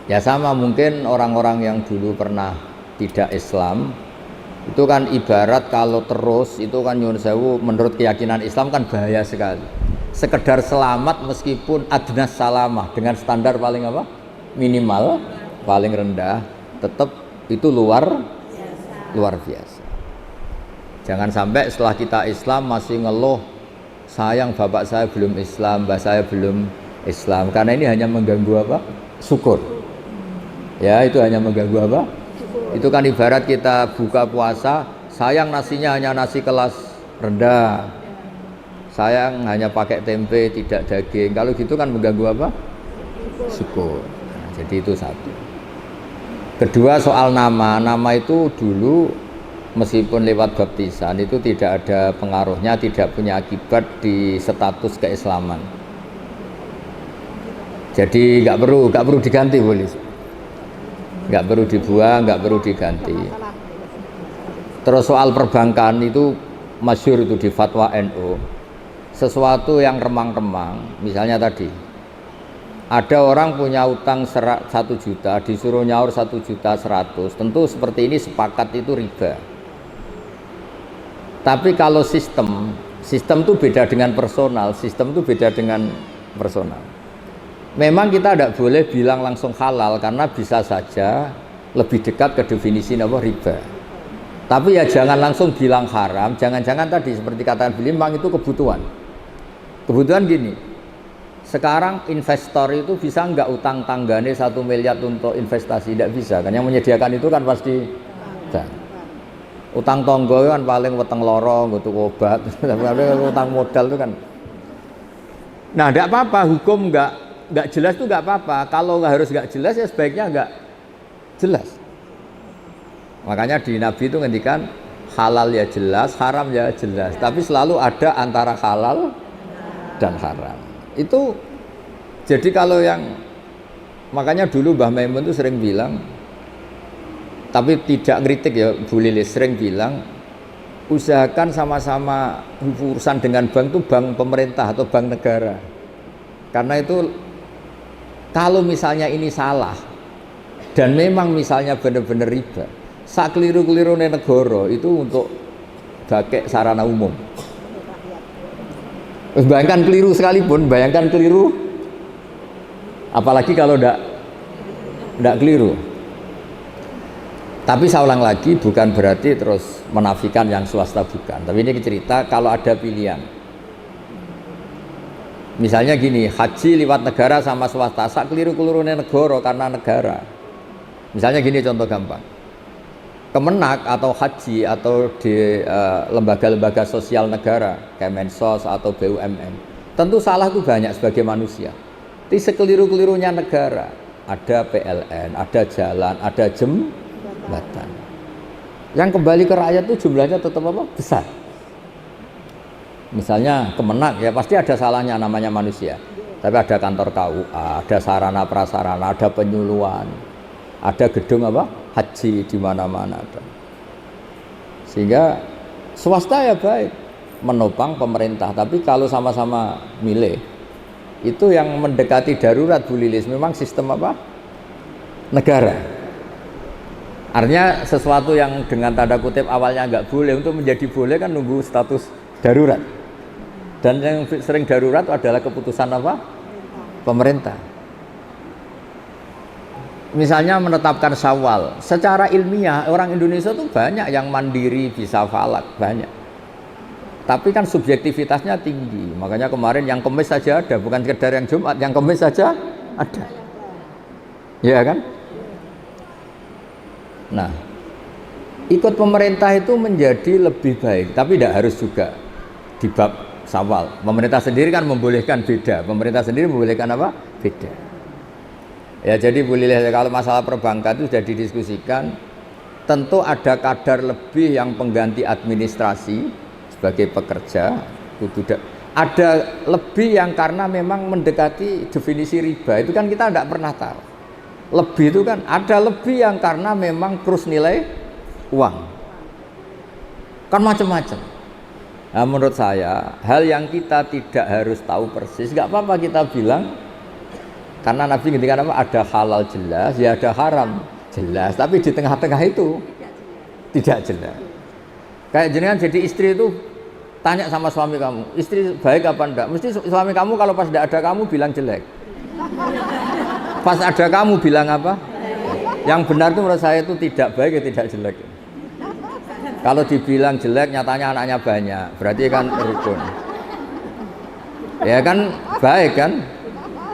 S2: Ya sama mungkin orang-orang yang dulu pernah tidak Islam, itu kan ibarat kalau terus itu kan nyun sewu menurut keyakinan Islam kan bahaya sekali. Sekedar selamat meskipun adnas salamah dengan standar paling apa? Minimal, paling rendah, tetap itu luar biasa. Jangan sampai setelah kita Islam masih ngeluh, sayang bapak saya belum Islam, mbak saya belum Islam, karena ini hanya mengganggu apa? Syukur. Ya itu hanya mengganggu apa? Itu kan ibarat kita buka puasa, sayang nasinya hanya nasi kelas rendah, sayang hanya pakai tempe tidak daging. Kalau gitu kan mengganggu apa? Syukur. Nah, jadi itu satu. Kedua soal nama itu dulu meskipun lewat baptisan itu tidak ada pengaruhnya, tidak punya akibat di status keislaman. Jadi nggak perlu diganti boleh. Nggak perlu dibuang, nggak perlu diganti. Terus soal perbankan itu masyhur itu di fatwa NU. Sesuatu yang remang-remang, misalnya tadi ada orang punya utang 1 juta, disuruh nyaur 1.100.000, tentu seperti ini sepakat itu riba. Tapi kalau sistem itu beda dengan personal, Memang kita tidak boleh bilang langsung halal karena bisa saja lebih dekat ke definisi apa riba. Tapi ya jangan langsung bilang haram, jangan-jangan tadi seperti katakan Billy, memang itu kebutuhan. Kebutuhan gini, sekarang investor itu bisa nggak utang tanggane 1 miliar untuk investasi? Tidak bisa kan, yang menyediakan itu kan pasti utang tonggo kan paling weteng lorong untuk obat, utang modal itu kan. Nah tidak apa-apa, hukum nggak jelas itu nggak apa-apa. Kalau harus nggak jelas ya sebaiknya nggak jelas. Makanya di Nabi itu ngendikan halal ya jelas, haram ya jelas. Tapi selalu ada antara halal dan haram. Itu jadi kalau yang makanya dulu Mbah Maimun itu sering bilang, tapi tidak ngeritik ya Bu Lilis, sering bilang usahakan sama-sama urusan dengan bank itu bank pemerintah atau bank negara. Karena itu kalau misalnya ini salah dan memang misalnya benar-benar riba, sak keliru-keliru negara itu untuk pakai sarana umum. Bayangkan keliru sekalipun, bayangkan keliru, apalagi kalau tidak keliru. Tapi saya ulang lagi, bukan berarti terus menafikan yang swasta, bukan. Tapi ini cerita kalau ada pilihan. Misalnya gini, haji lewat negara sama swasta, sak keliru-keliru negara karena negara. Misalnya gini contoh gampang. Kemenak atau haji atau di lembaga-lembaga sosial negara, Kemensos atau BUMN, tentu salah itu banyak sebagai manusia. Tapi sekeliru-kelirunya negara, ada PLN, ada jalan, ada jembatan. Yang kembali ke rakyat itu jumlahnya tetap apa? Besar. Misalnya Kemenak ya pasti ada salahnya, namanya manusia. Tapi ada kantor KUA, ada sarana prasarana, ada penyuluhan, ada gedung apa? Haji di mana-mana ada. Sehingga swasta ya baik, menopang pemerintah. Tapi kalau sama-sama milih, itu yang mendekati darurat Bu Lilis, memang sistem apa? Negara. Artinya sesuatu yang dengan tanda kutip awalnya nggak boleh, untuk menjadi boleh kan nunggu status darurat. Dan yang sering darurat adalah keputusan apa? Pemerintah. Misalnya menetapkan Syawal, secara ilmiah orang Indonesia tuh banyak yang mandiri bisa falak, banyak. Tapi kan subjektivitasnya tinggi. Makanya kemarin yang Kemis saja ada, bukan sekedar yang Jumat, yang Kemis saja ada. Ya kan? Nah, ikut pemerintah itu menjadi lebih baik, tapi tidak harus juga di bab Syawal. Pemerintah sendiri kan membolehkan beda. Pemerintah sendiri membolehkan apa? Beda. Ya, jadi boleh kalau masalah perbankan itu sudah didiskusikan, tentu ada kadar lebih yang pengganti administrasi sebagai pekerja. Ada lebih yang karena memang mendekati definisi riba. Itu kan kita tidak pernah tahu. Lebih itu kan ada lebih yang karena memang terus nilai uang. Kan macam-macam. Nah, menurut saya hal yang kita tidak harus tahu persis, nggak apa-apa kita bilang, karena Nabi ketika ada halal jelas, ya ada haram jelas, tapi di tengah-tengah itu tidak jelas. Kayak jenengan jadi istri itu tanya sama suami kamu, istri baik apa enggak? Mesti suami kamu kalau pas tidak ada kamu bilang jelek. Pas ada kamu bilang apa? Yang benar itu menurut saya itu tidak baik ya tidak jelek. Kalau dibilang jelek nyatanya anaknya banyak, berarti kan rukun. Ya kan baik kan?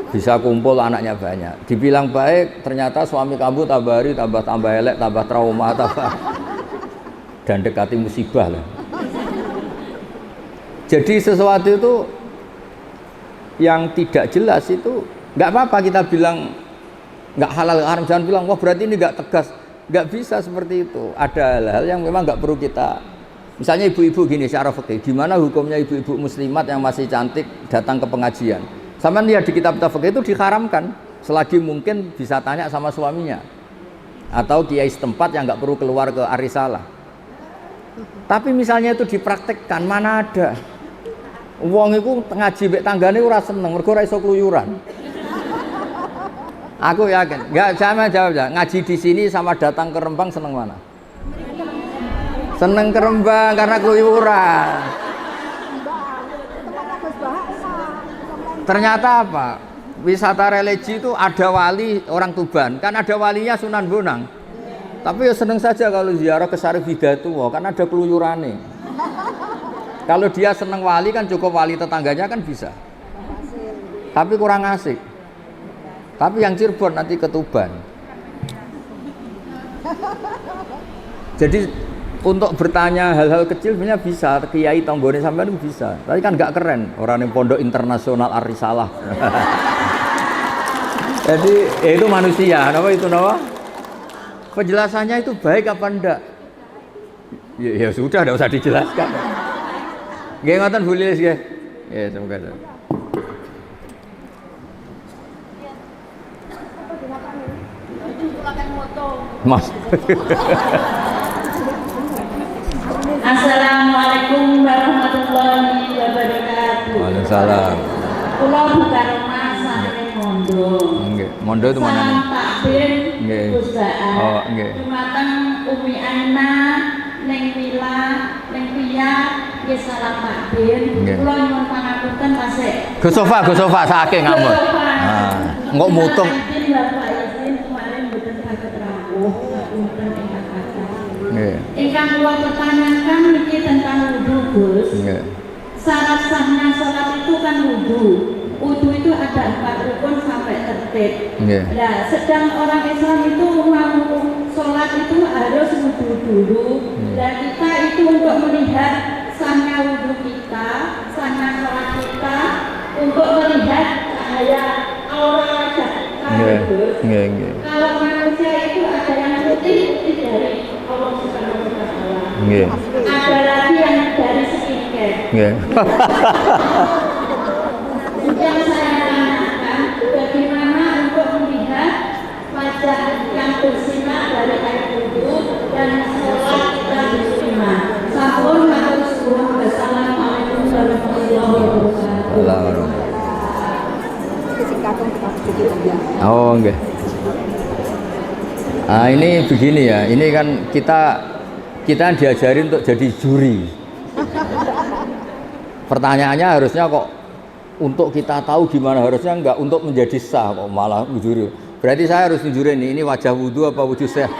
S2: Bisa kumpul anaknya banyak. Dibilang baik ternyata suami kamu tambah hari tambah elek, tambah trauma, dan dekati musibah lah. Jadi sesuatu itu yang tidak jelas itu nggak apa-apa kita bilang nggak halal haram, jangan bilang wah berarti ini nggak tegas, nggak bisa seperti itu. Ada hal-hal yang memang nggak perlu kita, misalnya ibu-ibu gini secara fikih, gimana hukumnya ibu-ibu muslimat yang masih cantik datang ke pengajian? Sama lihat di kitab fikih itu diharamkan selagi mungkin bisa tanya sama suaminya atau kiai setempat yang nggak perlu keluar ke arisalah. Tapi misalnya itu dipraktekkan, mana ada wong itu ngaji mbek tanggane ora seneng mergo ora iso kluyuran. Aku yakin, enggak sama jawab ya. Ngaji di sini sama datang ke Rembang seneng mana? Seneng ke Rembang karena keluyuran. Ternyata apa? Wisata religi itu ada wali orang Tuban, kan ada walinya Sunan Bonang. Tapi ya seneng saja kalau ziarah ke Sarif Hidayatullah, kan ada keluyurane. Kalau dia seneng wali kan cukup wali tetangganya kan bisa. Tapi kurang asik. Tapi yang Cirebon nanti ke Tuban. Jadi untuk bertanya hal-hal kecil sebenarnya bisa, kiai tonggone sampean itu bisa. Tapi kan nggak keren orang yang pondok internasional Arisalah. Jadi itu manusia, apa itu nama? Penjelasannya itu baik apa enggak? Ya sudah, enggak usah dijelaskan. Nggih ngoten Bu Lilis nggih. Ya semoga. Mas.
S3: Assalamualaikum warahmatullahi wabarakatuh.
S2: Waalaikumsalam.
S3: Kula buka rumah santri Mondo.
S2: Nggih. Mondo itu mana nih?
S3: Takbir
S2: Nggih.
S3: Pusdaan.
S2: Oh, nggih.
S3: Dumateng Umi Aina, Neng Mila, Neng Pia, nggih salam takbir.
S2: Nggih.
S3: Kula nyuwun pangapunten tasik.
S2: Gus Sofa saking ngamuk. Nah, engko mutung.
S3: Bapak izin kemarin mboten saged rawuh, ngapunten ingkang kathah.
S2: Nggih.
S3: Ingkang kula pertanyakan niki tentang wudu, Gus.
S2: Nggih.
S3: Syarat sahnya sholat itu kan wudu. Wudu itu ada 4 rukun sampai tertib.
S2: Nggih.
S3: Nah, sedang orang Islam itu mau sholat itu harus wudu dulu. Dan kita itu untuk melihat sahnya wudu kita, sahnya sholat kita, untuk melihat cahaya aura wajah.
S2: Nggih.
S3: Kalau manusia itu ada yang putih dari Allah Subhanahu wa Ta'ala.
S2: Nggih.
S3: Ada lagi yang dari skincare.
S2: Nggih.
S3: Yang saya wajah yang bersinar dari air wudhu dan sholat kita diterima. Sampun matur suwun. Wassalamualaikum warahmatullahi wabarakatuh.
S2: Oh enggak. Nah ini begini ya, ini kan kita diajarin untuk jadi juri. Pertanyaannya harusnya kok untuk kita tahu gimana, harusnya enggak untuk menjadi sah, kok malah juri. Berarti saya harus nunjurin ini wajah wudhu apa wujud sah?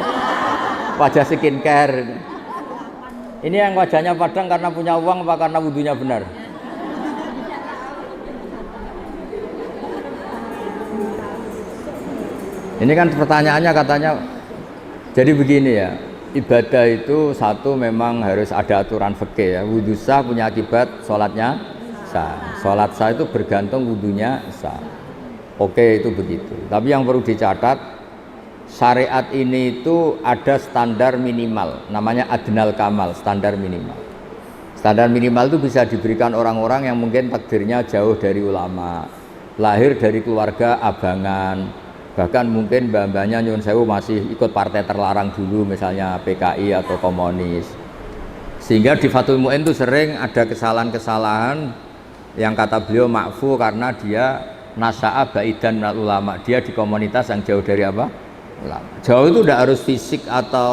S2: Wajah skincare. Ini yang wajahnya padang karena punya uang apa karena wudhunya benar? Ini kan pertanyaannya katanya, jadi begini ya, ibadah itu satu memang harus ada aturan fikih ya. Wudhu sah punya akibat sholatnya sah. Sholat sah itu bergantung wudhunya sah. Oke, itu begitu. Tapi yang perlu dicatat, syariat ini itu ada standar minimal, namanya adnal kamal, standar minimal. Standar minimal itu bisa diberikan orang-orang yang mungkin takdirnya jauh dari ulama, lahir dari keluarga abangan, bahkan mungkin mbak-mbaknya nyuwun sewu masih ikut partai terlarang dulu, misalnya PKI atau komunis. Sehingga di Fathul Mu'in itu sering ada kesalahan-kesalahan yang kata beliau ma'fu karena dia nasa'a ba'idan minal ulama, dia di komunitas yang jauh dari apa? Ulama. Jauh itu tidak harus fisik atau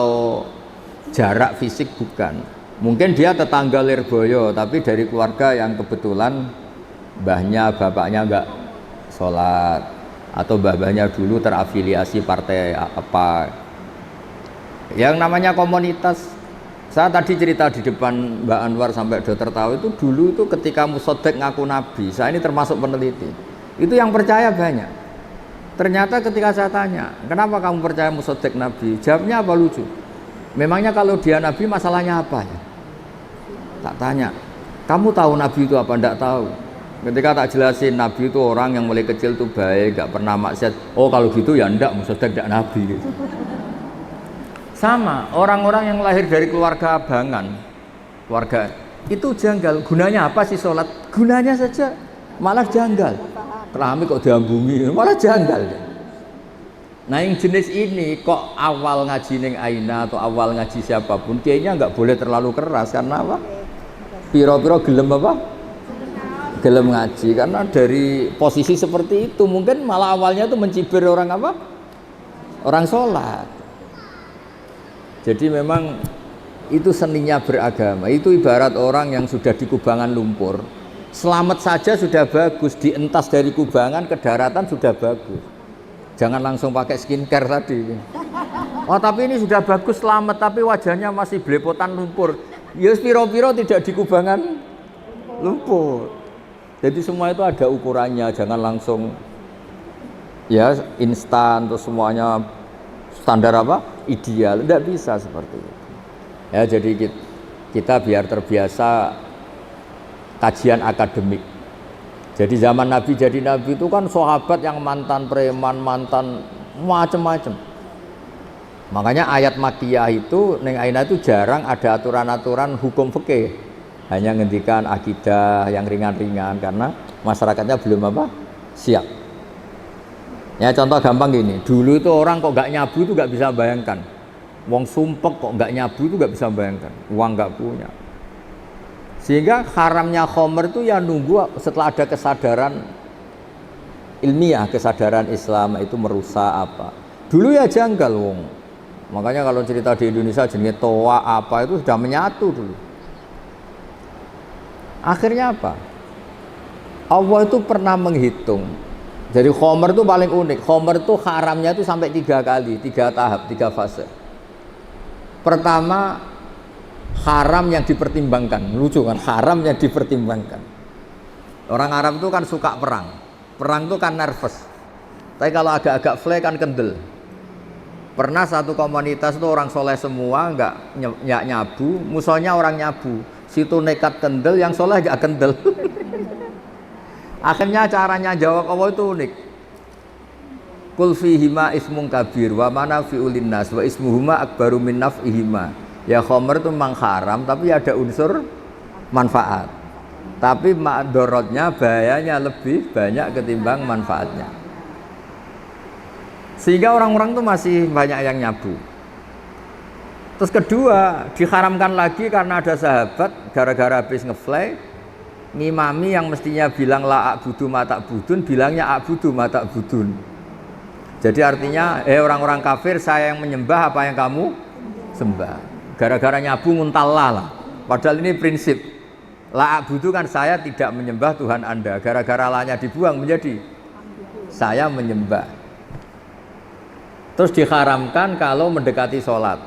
S2: jarak fisik, bukan. Mungkin dia tetangga Lirboyo tapi dari keluarga yang kebetulan mbahnya bapaknya enggak sholat, atau mbah-mbahnya dulu terafiliasi partai apa. Yang namanya komunitas, saya tadi cerita di depan Mbak Anwar sampai dokter tahu, itu dulu itu ketika Musoddek ngaku nabi, saya ini termasuk peneliti, itu yang percaya banyak. Ternyata ketika saya tanya, kenapa kamu percaya Musoddek nabi? Jawabnya apa? Lucu. Memangnya kalau dia nabi masalahnya apa ya? Tak tanya, kamu tahu nabi itu apa? Enggak tahu. Ketika tak jelasin, nabi itu orang yang mulai kecil tuh baik, gak pernah maksiat. Oh kalau gitu ya enggak, Musoddek enggak nabi gitu. Sama, orang-orang yang lahir dari keluarga abangan, keluarga itu janggal. Gunanya apa sih sholat? Gunanya saja malah janggal. Kerami kok diambungi, malah janggal. Nah yang jenis ini kok awal ngaji ning Aina atau awal ngaji siapapun, kayaknya nggak boleh terlalu keras. Karena apa? Piro-piro gelem apa? Gelem ngaji, karena dari posisi seperti itu mungkin malah awalnya itu mencibir orang apa? Orang sholat. Jadi memang itu seninya beragama. Itu ibarat orang yang sudah di kubangan lumpur, selamat saja sudah bagus, dientas dari kubangan ke daratan sudah bagus. Jangan langsung pakai skincare tadi. Oh tapi ini sudah bagus selamat, tapi wajahnya masih belepotan lumpur. Ya piro-piro tidak di kubangan lumpur. Jadi semua itu ada ukurannya, jangan langsung ya instan terus semuanya standar apa? Ideal, tidak bisa seperti itu. Ya jadi kita biar terbiasa kajian akademik. Jadi zaman Nabi jadi Nabi itu kan sahabat yang mantan preman, mantan macam-macam. Makanya ayat Makkiyah itu neng Aina itu jarang ada aturan-aturan hukum fikih. Hanya ngendikan akidah yang ringan-ringan karena masyarakatnya belum apa? Siap. Ya contoh gampang gini, dulu itu orang kok nggak nyabu itu nggak bisa bayangkan. Wong sumpek kok nggak nyabu itu nggak bisa bayangkan. Uang nggak punya. Sehingga haramnya khomer itu ya nunggu setelah ada kesadaran ilmiah, kesadaran Islam itu merusak apa. Dulu ya janggal wong. Makanya kalau cerita di Indonesia jenis toa apa itu sudah menyatu dulu. Akhirnya apa? Allah itu pernah menghitung. Jadi khomer itu paling unik. Khomer itu haramnya itu sampai 3 kali, 3 tahap, 3 fase. Pertama, haram yang dipertimbangkan. Lucu kan? Haram yang dipertimbangkan. Orang Arab itu kan suka perang. Perang itu kan nervous. Tapi kalau agak-agak fly kan kendel. Pernah satu komunitas itu orang soleh semua, nggak nyabu, musuhnya orang nyabu. Situ nekat kendel, yang soleh nggak kendel. Akhirnya caranya jawab Allah itu unik. Kul fihima ismun kabir wa manafi'ul linnas wa ismuhuma akbaru min naf'ihima. Ya khomer itu memang haram tapi ada unsur manfaat. Tapi madorotnya, bahayanya lebih banyak ketimbang manfaatnya. Sehingga orang-orang tuh masih banyak yang nyabu. Terus kedua, diharamkan lagi karena ada sahabat gara-gara habis ngefly ngimami yang mestinya bilang la a'budu ma ta'budun, bilangnya a'budu ma ta'budun. Jadi artinya orang-orang kafir saya yang menyembah apa yang kamu sembah. Gara-gara nyabu muntallah lah. Padahal ini prinsip la a'budu kan saya tidak menyembah Tuhan Anda. Gara-gara lanya dibuang menjadi saya menyembah. Terus diharamkan kalau mendekati sholat.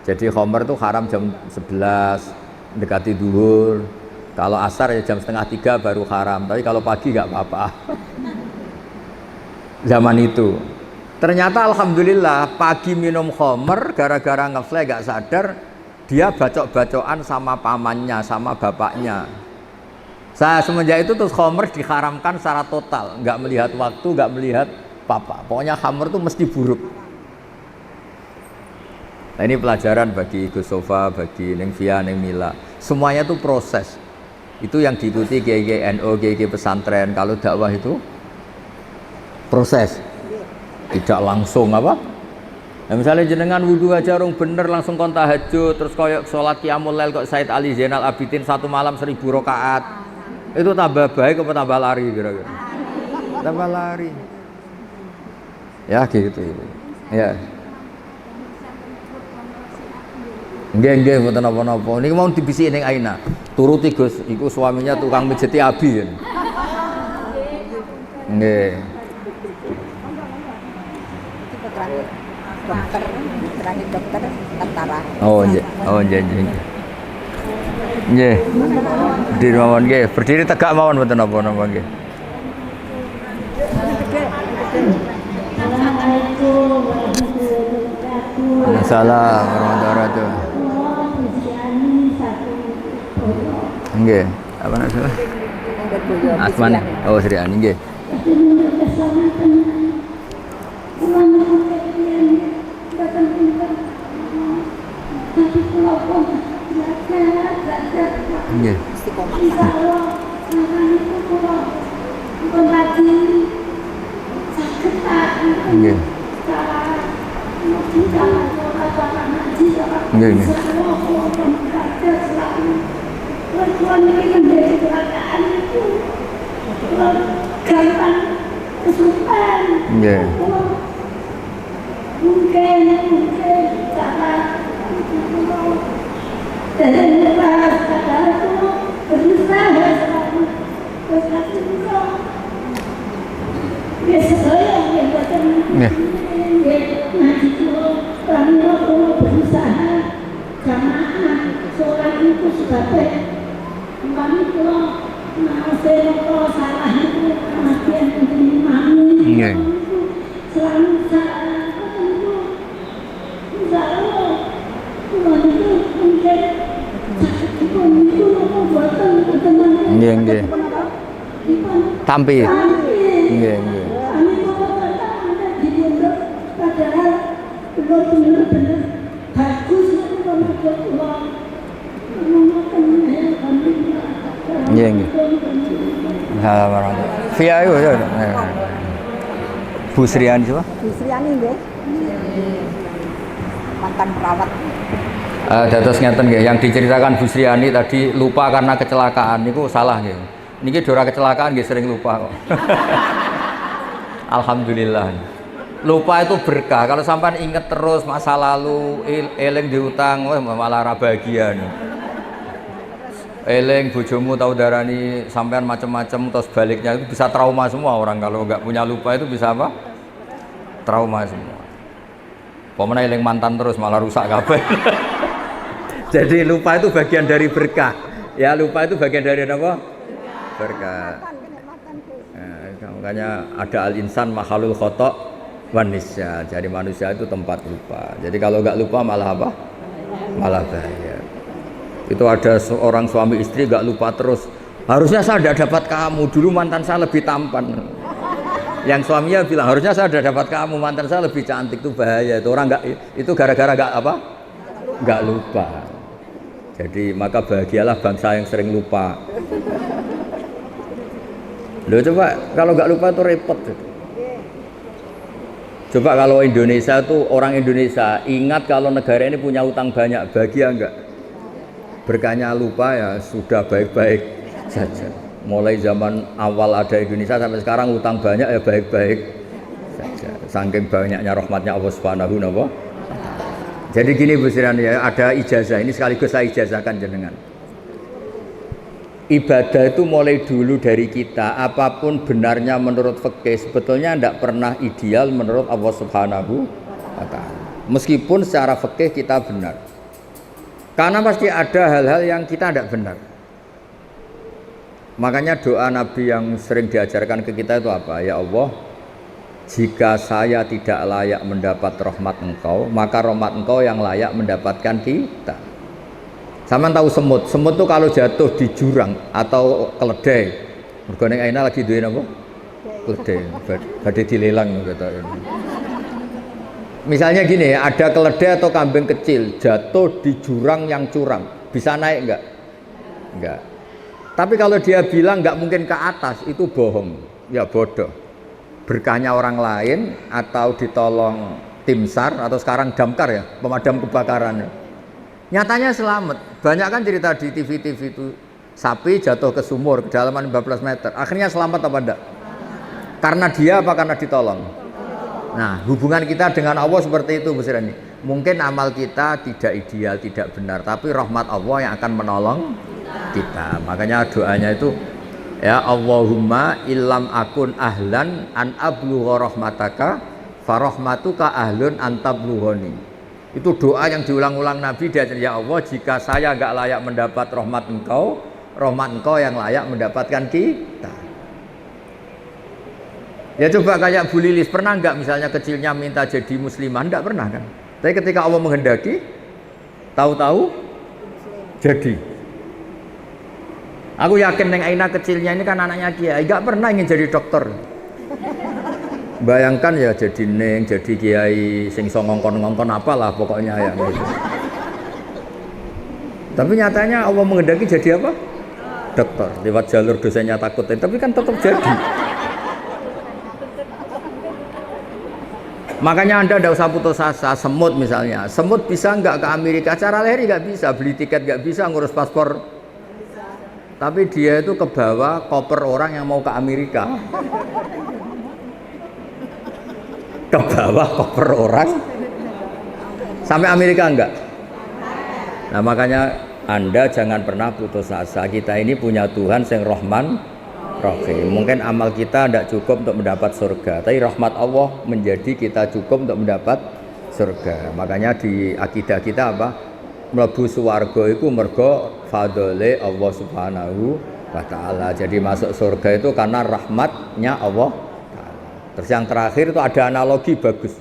S2: Jadi khamr itu haram jam 11 mendekati duhur. Kalau asar ya jam 2:30 baru haram. Tapi kalau pagi nggak apa-apa. Zaman itu. Ternyata alhamdulillah pagi minum khamr gara-gara ngefly nggak sadar dia bacok-bacokan sama pamannya, sama bapaknya. Saya semenjak itu terus khamr diharamkan secara total, nggak melihat waktu, nggak melihat apa-apa. Pokoknya khamr itu mesti buruk. Nah ini pelajaran bagi Gus Sofa, bagi Neng Via, Neng Mila. Semuanya itu proses. Itu yang diikuti GG NU, GG pesantren. Kalau dakwah itu proses, tidak langsung apa? Nah, misalnya jenengan wudhu aja rung bener langsung kon tahajud, terus koyok sholat qiyamul lail kok Said Ali Zainal Abidin 1 malam 1000 rakaat. Itu tambah baik apa tambah lari kira-kira? Tambah lari. Ya gitu. Ya. Nggih mboten napa-napa. Niki mau dibisiki ning Aina. Turuti Gus, iku suaminya tukang mijeti abi. Nggih.
S4: Dokter tentara.
S2: Oh nggih. Nggih. Berdiri mawon nggih. Berdiri tegak mawon mboten napa-napa nggih. Assalamualaikum warahmatullahi wabarakatuh. Nggih, apa namanya? Asmane. Oh, Sri Ani nggih. Nggih. Nggih. Nggih.
S3: Perempuan ini menjadi kecelakaan itu gampang kesulitan. Mungkin cara dan lepas kata itu berusaha selalu berusaha biasa saya yang buatan ngaji itu kami berusaha jamaah sholat itu sebagai kami kalau mau saya salah itu kematian menjadi mami selalu salah itu selalu Tuhan itu mungkin Tuhan itu buatan teman
S2: tampi
S3: kami padahal belum benar-benar bagus kalau
S2: nggih. Via itu ya. Bu Sriani siapa?
S4: Bu Sriani nggih. Mantan perawat.
S2: Dados ngeten nggih, yang diceritakan Bu Sriani tadi lupa karena kecelakaan niku salah nggih. Niki dora kecelakaan nggih sering lupa kok. Alhamdulillah. Lupa itu berkah. Kalau sampai inget terus masa lalu, eling diutang, wah malah ra bahagia nih. Eling bojomu tahu darani sampean macam-macam terus baliknya itu bisa trauma semua orang kalau nggak punya lupa itu bisa apa? Trauma semua. Pokoknya eling mantan terus malah rusak kabeh. Jadi lupa itu bagian dari berkah. Ya lupa itu bagian dari apa? Berkah. Nah, makanya ada al-insan mahalul khotok wanisya. Jadi manusia itu tempat lupa. Jadi kalau nggak lupa malah apa? Malah bahaya. Itu ada seorang suami istri nggak lupa terus. Harusnya saya tidak dapat kamu. Dulu mantan saya lebih tampan. Yang suaminya bilang harusnya saya sudah dapat kamu. Mantan saya lebih cantik. Itu bahaya. Itu orang nggak. Itu gara-gara nggak apa? Nggak lupa. Jadi maka bahagialah bangsa yang sering lupa. Loh coba kalau nggak lupa itu repot. Coba kalau Indonesia tuh orang Indonesia ingat kalau negara ini punya utang banyak, bahagia enggak? Berkahnya lupa ya sudah baik-baik saja. Mulai zaman awal ada Indonesia sampai sekarang utang banyak ya baik-baik saja. Saking banyaknya rahmatnya Allah Subhanahu wa ta'ala. Jadi gini Bu Sirani ya, ada ijazah ini sekaligus saya ijazahkan jenengan. Ibadah itu mulai dulu dari kita, apapun benarnya menurut fikih sebetulnya tidak pernah ideal menurut Allah Subhanahu wa ta'ala. Meskipun secara fikih kita benar. Karena pasti ada hal-hal yang kita tidak benar. Makanya doa Nabi yang sering diajarkan ke kita itu apa? Ya Allah, jika saya tidak layak mendapat rahmat Engkau, maka rahmat Engkau yang layak mendapatkan kita. Sama tahu semut, semut tuh kalau jatuh di jurang atau keledai, mergone aina lagi duwe napa? Keledai, badhe dilelang gitu. Misalnya gini, ada keledai atau kambing kecil jatuh di jurang yang curam, bisa naik enggak? Enggak. Tapi kalau dia bilang enggak mungkin ke atas, itu bohong, ya bodoh. Berkahnya orang lain atau ditolong tim SAR atau sekarang damkar ya, pemadam kebakaran. Nyatanya selamat. Banyak kan cerita di TV-TV itu sapi jatuh ke sumur kedalaman 15 meter. Akhirnya selamat apa enggak? Karena dia apa karena ditolong? Nah, hubungan kita dengan Allah seperti itu Bu Sirani. Mungkin amal kita tidak ideal, tidak benar, tapi rahmat Allah yang akan menolong kita. Makanya doanya itu ya Allahumma illam akun ahlan an ablugha rahmataka farahmatuka ahlun an tablughani. Itu doa yang diulang-ulang Nabi dia ya Allah, jika saya enggak layak mendapat rahmat Engkau yang layak mendapatkan kita. Ya coba kayak Bu Lilis, pernah enggak misalnya kecilnya minta jadi muslimah? Enggak pernah kan? Tapi ketika Allah menghendaki, tahu-tahu jadi. Aku yakin Neng Aina kecilnya ini kan anaknya Kiai, enggak pernah ingin jadi dokter. Bayangkan ya jadi Neng, jadi Kiai, sing iso ngongkon-ngongkon apalah pokoknya ya gitu. Tapi nyatanya Allah menghendaki jadi apa? Dokter, lewat jalur dosanya takut, tapi kan tetap jadi. Makanya Anda tidak usah putus asa. Semut misalnya, semut bisa nggak ke Amerika? Cara lahir nggak bisa, beli tiket nggak bisa, ngurus paspor. Tapi dia itu kebawa koper orang yang mau ke Amerika. Kebawa koper orang sampai Amerika enggak? Nah makanya Anda jangan pernah putus asa. Kita ini punya Tuhan yang Rahman Rahim. Mungkin amal kita tidak cukup untuk mendapat surga, tapi rahmat Allah menjadi kita cukup untuk mendapat surga. Makanya di akidah kita apa? Mlebu swarga iku mergo fadhole Allah Subhanahu wa ta'ala. Jadi masuk surga itu karena rahmatnya Allah ta'ala. Terus yang terakhir itu ada analogi bagus.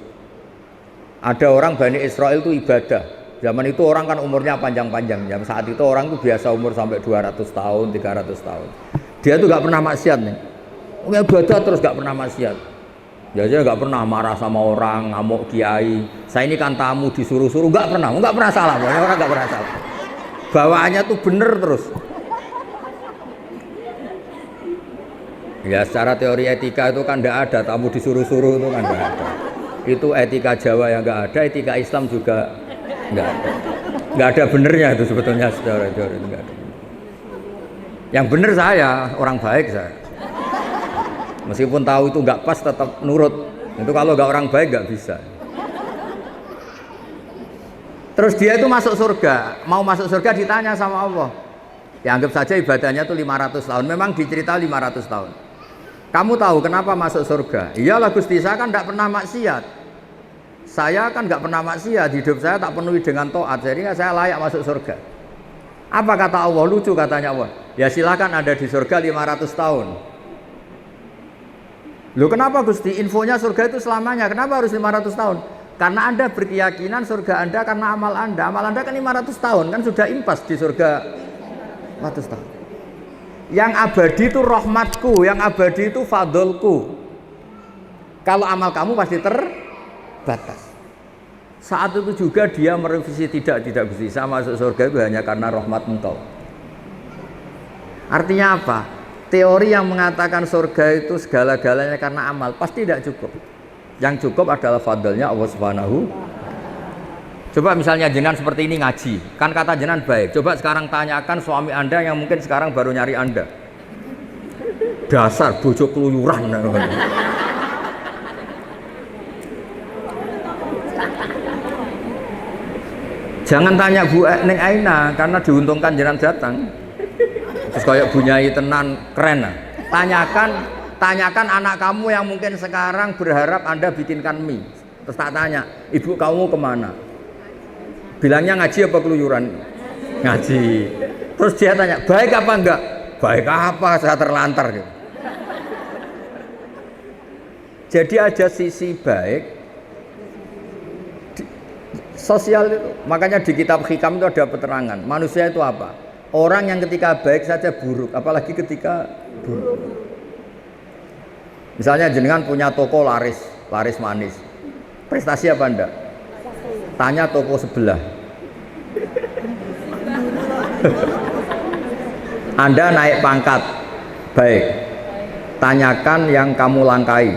S2: Ada orang Bani Israel itu ibadah. Zaman itu orang kan umurnya panjang-panjang. Saat itu orang itu biasa umur sampai 200 tahun, 300 tahun. Dia tuh gak pernah maksiat nih. Ibadah terus gak pernah maksiat. Jadi gak pernah marah sama orang, ngamuk kiai. Saya ini kan tamu disuruh-suruh, gak pernah salah. Pokoknya orang gak pernah salah. Bawaannya tuh bener terus. Ya secara teori etika itu kan gak ada, tamu disuruh-suruh itu kan gak ada. Itu etika Jawa yang gak ada, etika Islam juga gak ada. Gak ada benernya itu sebetulnya secara teori itu gak ada. Yang bener saya, orang baik saya. Meskipun tahu itu nggak pas tetap nurut. Itu kalau nggak orang baik nggak bisa. Terus dia itu masuk surga. Mau masuk surga ditanya sama Allah. Ya anggap saja ibadahnya itu 500 tahun. Memang dicerita 500 tahun. Kamu tahu kenapa masuk surga? Iyalah Gusti, saya kan nggak pernah maksiat. Saya kan nggak pernah maksiat. Hidup saya tak penuhi dengan taat. Jadi saya layak masuk surga. Apa kata Allah? Lucu katanya Allah. Ya silakan ada di surga 500 tahun. Loh kenapa Gusti? Infonya surga itu selamanya. Kenapa harus 500 tahun? Karena Anda berkeyakinan surga Anda karena amal Anda. Amal Anda kan 500 tahun. Kan sudah impas di surga 500 tahun. Yang abadi itu rahmatku. Yang abadi itu fadlku. Kalau amal kamu pasti terbatas. Saat itu juga dia merevisi tidak Gusti, saya masuk surga itu hanya karena rahmat Engkau. Artinya apa? Teori yang mengatakan surga itu segala-galanya karena amal pasti tidak cukup. Yang cukup adalah fadlnya Allah Subhanahu. Coba misalnya jenengan seperti ini ngaji, kan kata jenengan baik. Coba sekarang tanyakan suami Anda yang mungkin sekarang baru nyari Anda. Dasar bojo keluyuran. Jangan tanya Bu Neng Aina karena diuntungkan jenengan datang. Terus kayak Bu Nyai tenan keren. Tanyakan anak kamu yang mungkin sekarang berharap Anda bikinkan mie. Terus tak tanya, ibu kamu kemana? Bilangnya ngaji apa keluyuran? Ngaji. Terus dia tanya, baik apa enggak? Baik apa? Saya terlantar gitu. Jadi ada sisi baik sosial itu. Makanya di kitab Hikam itu ada keterangan. Manusia itu apa? Orang yang ketika baik saja buruk, apalagi ketika buruk. Misalnya jenengan punya toko laris manis. Prestasi apa Anda? Tanya toko sebelah. Anda naik pangkat. Baik. Tanyakan yang kamu langkai.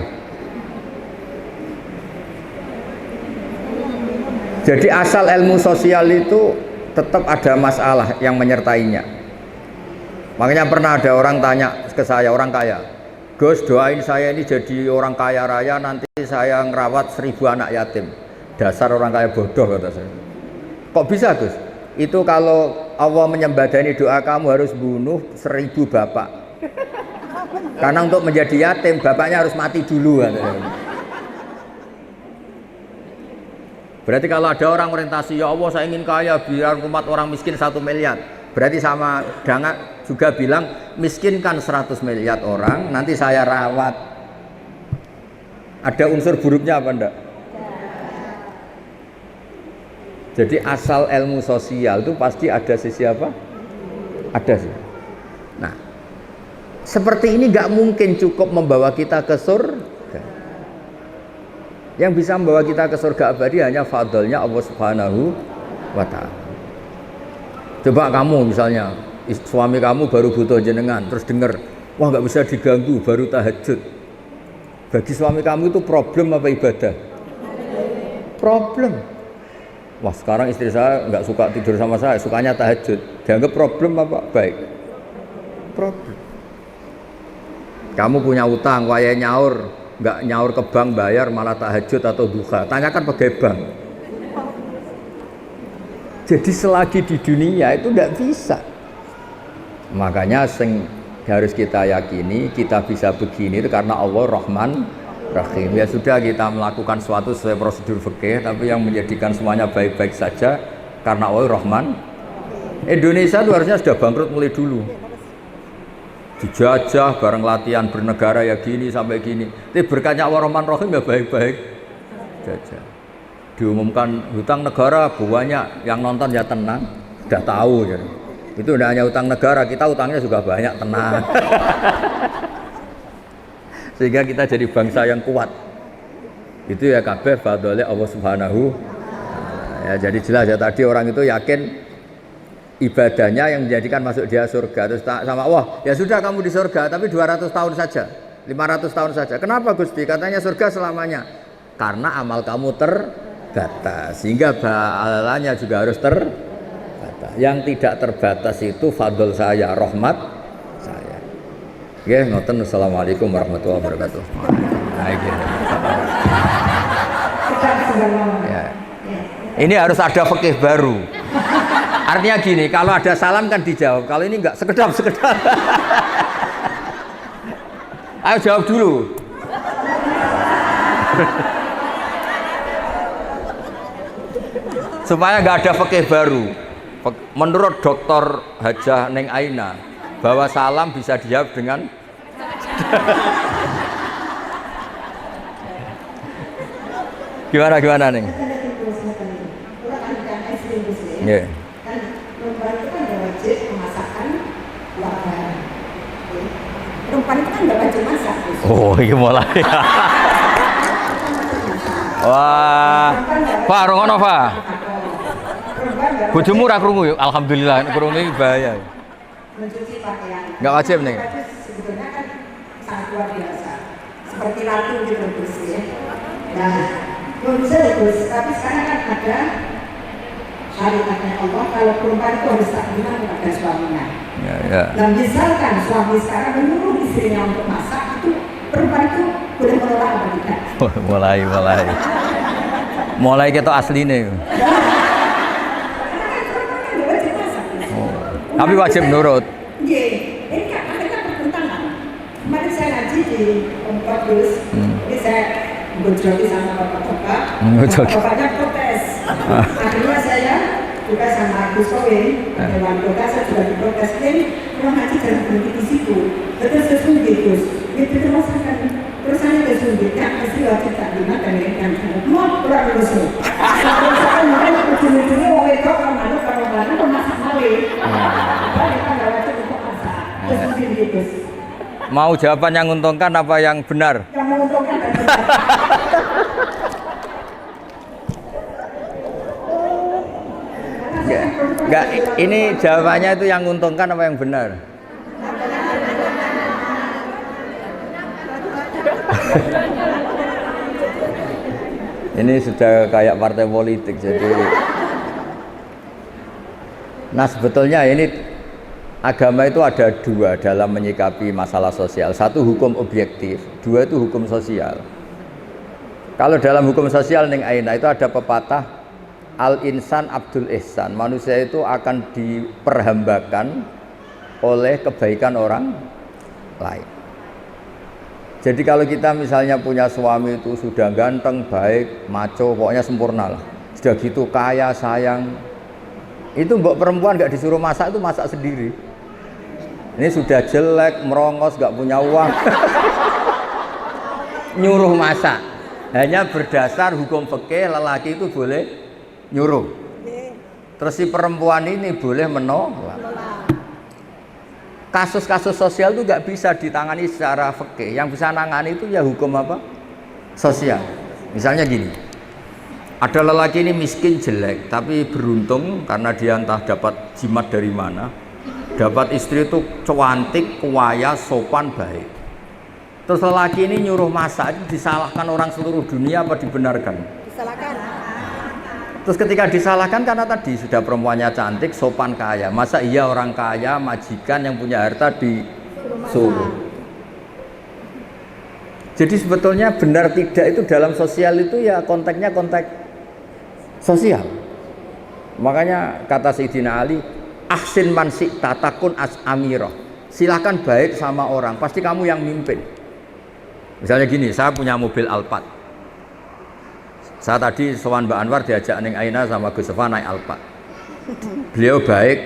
S2: Jadi asal ilmu sosial itu tetap ada masalah yang menyertainya. Makanya pernah ada orang tanya ke saya, orang kaya, Gus doain saya ini jadi orang kaya raya, nanti saya ngerawat 1000 anak yatim. Dasar orang kaya bodoh kata saya. Kok bisa Gus? Itu kalau Allah menyembadani doa kamu harus bunuh 1000 bapak. Karena untuk menjadi yatim bapaknya harus mati dulu katanya. Berarti kalau ada orang orientasi, ya Allah saya ingin kaya biar umat orang miskin 1 miliar. Berarti sama dengan juga bilang miskinkan 100 miliar orang, nanti saya rawat. Ada unsur buruknya apa enggak? Jadi asal ilmu sosial itu pasti ada sisi apa? Ada sih. Nah, seperti ini nggak mungkin cukup membawa kita ke surga. Yang bisa membawa kita ke surga abadi hanya fadlnya Allah Subhanahu wa ta'ala. Coba kamu misalnya suami kamu baru butuh jenengan, terus dengar, wah nggak bisa diganggu, baru tahajud. Bagi suami kamu itu problem apa ibadah? Problem. Wah sekarang istri saya nggak suka tidur sama saya, sukanya tahajud. Dianggap problem apa? Baik. Problem. Kamu punya utang, waya nyaur. Nggak nyaur ke bank bayar malah tahajud atau duha, tanyakan pegawai bank. Jadi selagi di dunia itu tidak bisa. Makanya harus kita yakini kita bisa begini itu karena Allah Rahman Rahim. Ya sudah kita melakukan suatu sesuai prosedur fikih, tapi yang menjadikan semuanya baik-baik saja karena Allah Rahman. Indonesia itu harusnya sudah bangkrut mulai dulu. Dijajah bareng latihan bernegara ya gini sampai gini. Tapi berkatnya Allah Rahman Rahim ya baik-baik jajah. Diumumkan hutang negara banyak, yang nonton ya tenang, sudah tahu gitu. Itu tidak hanya hutang negara, kita hutangnya juga banyak, tenang. Sehingga kita jadi bangsa yang kuat. Itu ya kabeh fadhole Allah Subhanahu. Ya jadi jelas ya tadi orang itu yakin ibadahnya yang menjadikan masuk dia surga. Terus sama Allah, ya sudah kamu di surga tapi 200 tahun saja, 500 tahun saja. Kenapa Gusti? Katanya surga selamanya. Karena amal kamu terbatas, sehingga pahalanya juga harus terbatas. Yang tidak terbatas itu fadl saya, rahmat saya. Oke, ngoten. Assalamualaikum warahmatullahi wabarakatuh. Ya. Ini harus ada fikih baru. Artinya gini, kalau ada salam kan dijawab, kalau ini enggak sekedap. Ayo jawab dulu. Supaya enggak ada fikih baru. Menurut Dr. Hajah Neng Aina, bahwa salam bisa dijawab dengan gimana Neng? Yeah.
S4: Perempuan itu kan nggak wajib memasakkan wajan. Perempuan itu kan nggak wajib masak.
S2: Oh, ini mulai. Wah, Pak, rungono Pak. Bojomu ra krungu yuk, alhamdulillah krungu iki bahaya.
S4: Mencuci pakaian.
S2: Nggak wajib nih.
S4: Sebetulnya kan sangat luar biasa. Seperti ratu gitu bersih ya.
S1: Nah, menurut saya Gus, tapi sekarang kan ada syariatnya Allah kalau perempuan itu harus taklimat kepada suaminya.
S2: Ya.
S1: Dan misalkan suami sekarang menyuruh istrinya untuk masak, itu perempuan itu boleh menolak atau tidak?
S2: Mulai kita aslinya. Tapi wajib nurut.
S1: Iya, ini kan mereka bertentangan. Kemarin saya ngaji di Gus, ini saya berjoki sama bapak-bapak, bapaknya protes. Akhirnya saya juga sama Gus Kowe, Dewan Kota, saya juga diprotes. Ini orang ngaji jangan berhenti di situ. Terus sesungguhnya Gus, itu masakan. Terus saya kesungguhnya, pasti wajib taklimat dan ikan. Mau kurang Gus. Terus saya mulai ujung-ujungnya mau itu kalau mana masak malih. Kita nggak wajib untuk masak. Kesungguhnya Gus.
S2: Mau jawaban yang menguntungkan apa yang benar?
S1: Yang menguntungkan dan benar.
S2: Enggak, ini jawabannya itu yang menguntungkan apa yang benar? Ini sudah kayak partai politik, jadi nah sebetulnya ini agama itu ada dua dalam menyikapi masalah sosial. Satu hukum objektif, dua itu hukum sosial. Kalau dalam hukum sosial Ning Aina itu ada pepatah al-insan abdul ihsan, manusia itu akan diperhambakan oleh kebaikan orang lain. Jadi kalau kita misalnya punya suami itu sudah ganteng, baik, maco, pokoknya sempurna lah, sudah gitu kaya, sayang, itu mbok perempuan gak disuruh masak, itu masak sendiri. Ini sudah jelek, merongos, gak punya uang, nyuruh masak. Hanya berdasar hukum fikih lelaki itu boleh nyuruh. Terus si perempuan ini boleh menolak. Kasus-kasus sosial itu nggak bisa ditangani secara fikih. Yang bisa nangani itu ya hukum apa? Sosial. Misalnya gini, ada lelaki ini miskin jelek, tapi beruntung karena dia entah dapat jimat dari mana, dapat istri itu cantik, kaya, sopan, baik. Terus lelaki ini nyuruh masak, itu disalahkan orang seluruh dunia apa dibenarkan?
S4: Disalahkan.
S2: Terus ketika disalahkan karena tadi sudah perempuannya cantik, sopan, kaya. Masa iya orang kaya, majikan yang punya harta disuruh? Jadi sebetulnya benar tidak itu dalam sosial itu ya konteksnya konteks sosial. Makanya kata Sayyidina Ali, ahsin man syi'ta takun as amirah. Silahkan baik sama orang, pasti kamu yang mimpin. Misalnya gini, saya punya mobil Alphard. Saya tadi sowan Mbak Anwar diajak Ning Aina sama Gus Sofa naik Alphard. Beliau baik,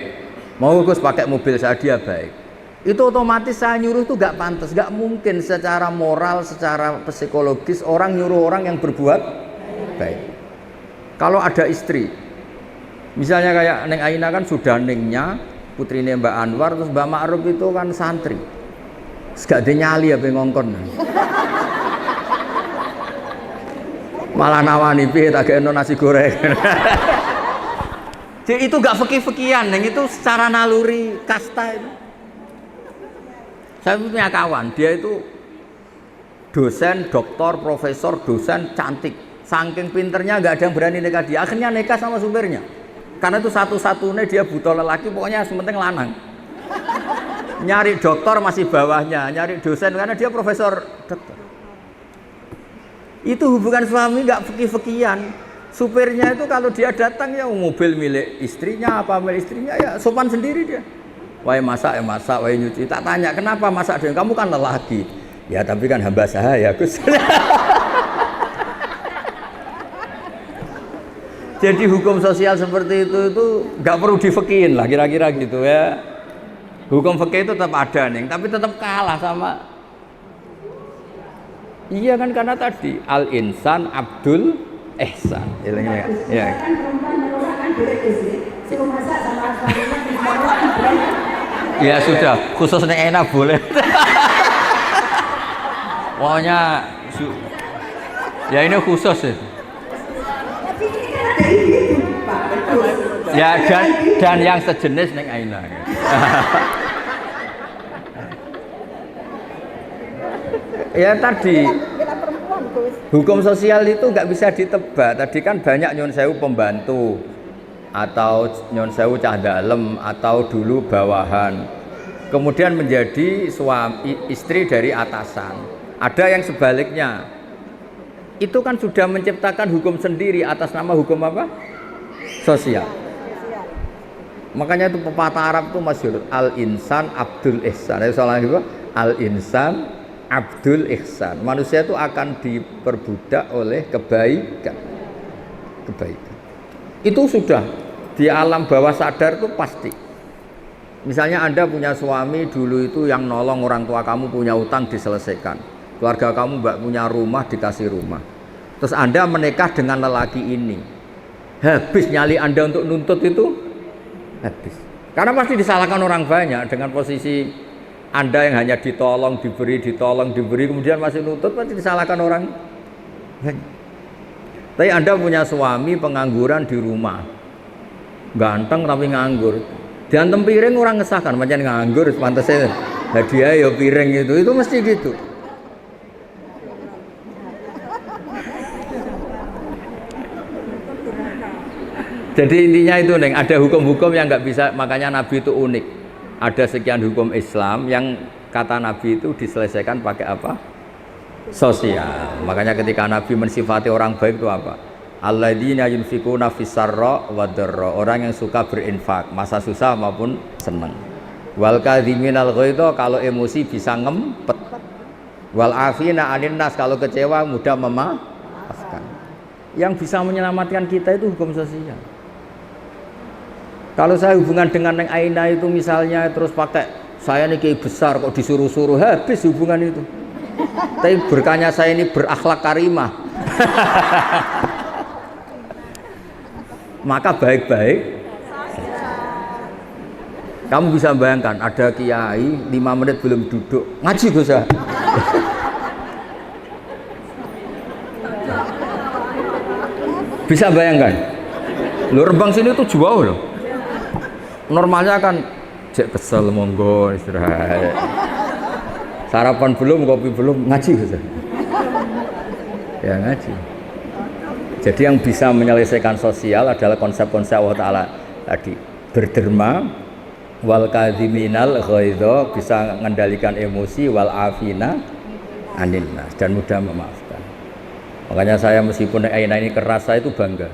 S2: mau Gus pakai mobil saya, dia baik. Itu otomatis saya nyuruh itu gak pantas, gak mungkin secara moral, secara psikologis orang nyuruh orang yang berbuat baik. Kalau ada istri, misalnya kayak Ning Aina kan sudah ningnya, putrinya Mbak Anwar, terus Mbak Ma'ruf itu kan santri. Gak dinyali ya ngongkon. Malah nawani piye tak geno nasi goreng. Jadi itu gak fikih-fikihan, yang itu secara naluri kasta itu. Saya punya kawan, dia itu dosen, doktor, profesor, dosen, cantik. Saking pinternya gak ada yang berani nikah dia. Akhirnya nikah sama supirnya. Karena itu satu-satunya dia butuh lelaki, pokoknya yang penting lanang. Nyari doktor masih bawahnya, nyari dosen karena dia profesor doktor. Itu hubungan suami nggak fikih-fikihan. Supirnya itu kalau dia datang ya mobil milik istrinya apa milik istrinya ya sopan sendiri dia. Wahai masak ya masak, wahai nyuci. Tak tanya kenapa masak dia, kamu kan lelaki. Ya tapi kan hamba sahaya Gus. Jadi hukum sosial seperti itu nggak perlu difikihin lah kira-kira gitu ya. Hukum fikih itu tetap ada nih, tapi tetap kalah sama. Iya kan karena tadi al insan abdul ihsan. Ya. Ya sudah, khusus Ning Aina boleh. Pokoknya ya ini khusus ya. Ya dan yang sejenis Ning Aina. Ya tadi
S4: Gus.
S2: Hukum sosial itu nggak bisa ditebak. Tadi kan banyak nyun sewu pembantu atau nyun sewu cah dalem atau dulu bawahan. Kemudian menjadi suami istri dari atasan. Ada yang sebaliknya. Itu kan sudah menciptakan hukum sendiri atas nama hukum apa? Sosial. Makanya itu pepatah Arab itu masyhur, al-insan abdul ihsan. Soalnya al-insan abdul ihsan. Manusia itu akan diperbudak oleh kebaikan. Kebaikan. Itu sudah di alam bawah sadar itu pasti. Misalnya Anda punya suami dulu itu yang nolong orang tua kamu, punya utang diselesaikan. Keluarga kamu mbak punya rumah, dikasih rumah. Terus Anda menikah dengan lelaki ini. Habis nyali Anda untuk nuntut itu habis. Karena pasti disalahkan orang banyak dengan posisi Anda yang hanya ditolong, diberi, kemudian masih nuntut, pasti disalahkan orang banyak. Tapi Anda punya suami pengangguran di rumah, ganteng tapi nganggur, diantem piring orang ngesahkan, macam nganggur, pantasnya hadiah ya piring itu mesti gitu. Jadi intinya itu Neng, ada hukum-hukum yang nggak bisa, makanya Nabi itu unik. Ada sekian hukum Islam yang kata Nabi itu diselesaikan pakai apa? Sosial. Makanya ketika Nabi mensifati orang baik itu apa? Alladzina yunfikuna fis-sarra wad-dharra, orang yang suka berinfak, masa susah maupun senang. Wal kadhiminal ghaidha, kalau emosi bisa ngempet. Wal afina 'anil nas, kalau kecewa mudah memaafkan. Yang bisa menyelamatkan kita itu hukum sosial. Kalau saya hubungan dengan Neng Aina itu misalnya terus pakai saya ini kiai besar kok disuruh-suruh, habis hubungan itu. Tapi berkahnya saya ini berakhlak karimah. Maka baik-baik. Kamu bisa bayangkan ada kiai 5 menit belum duduk ngaji Gus ya. Bisa bayangkan. Lu Rembang sini tuh jauh loh. Normalnya kan cek kesel monggo istirahat. Sarapan belum, kopi belum, ngaji Gus. Ya ngaji. Jadi yang bisa menyelesaikan sosial adalah konsep-konsep Allah Ta'ala tadi. Berderma, wal kadhiminal ghaidha, bisa mengendalikan emosi, wal afina 'anil nas, dan mudah memaafkan. Makanya saya meskipun Aina ini keras, saya itu bangga.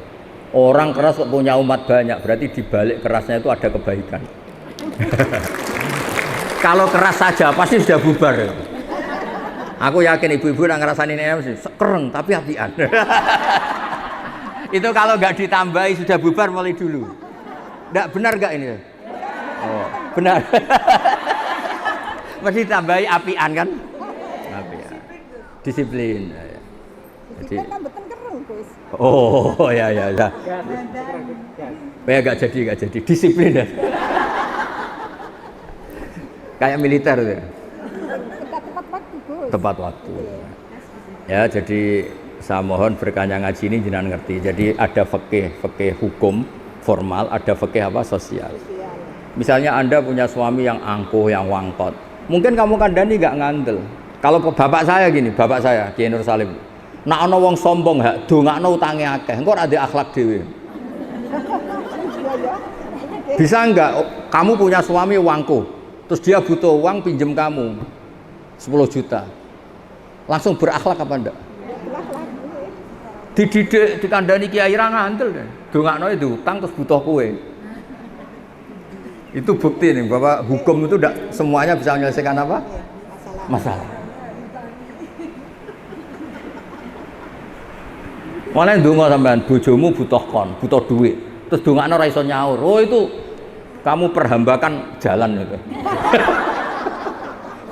S2: Orang keras kok punya umat banyak, berarti di balik kerasnya itu ada kebaikan. Kalau keras saja pasti sudah bubar. Aku yakin ibu-ibu yang ngerasain ini mesti kereng tapi apian. Itu kalau nggak ditambahi sudah bubar mulai dulu. Nggak benar nggak ini? Oh, benar. Mesti ditambahi apian kan? Apian. Disiplin. Jadi, oh ya. Ya nggak jadi disiplin ya. Kayak militer itu. Tepat waktu. Ya jadi saya mohon berkahnya ngaji ini jenengan ngerti. Jadi ada fikih hukum formal, ada fikih apa sosial. Misalnya Anda punya suami yang angkuh, yang wangkot. Mungkin kamu kandani nggak ngandel. Kalau ke bapak saya gini, bapak saya Kiai Nur Salim. Nak ana wong sombong hak dongakno utange akeh, engko ora ndek akhlak dhewe. Bisa enggak kamu punya suami wangku, terus dia butuh uang pinjem kamu 10 juta. Langsung berakhlak apa enggak? Dididik dikandani kiai ra ngandel. Dongakno itu utang terus butuh kowe. Itu bukti nih bahwa hukum itu enggak semuanya bisa menyelesaikan apa? Masalah. Mulai ndonga sampean bojomu butuh butuh duit. Terus dongakno ra iso nyaur. Oh itu kamu perhambakan jalan itu.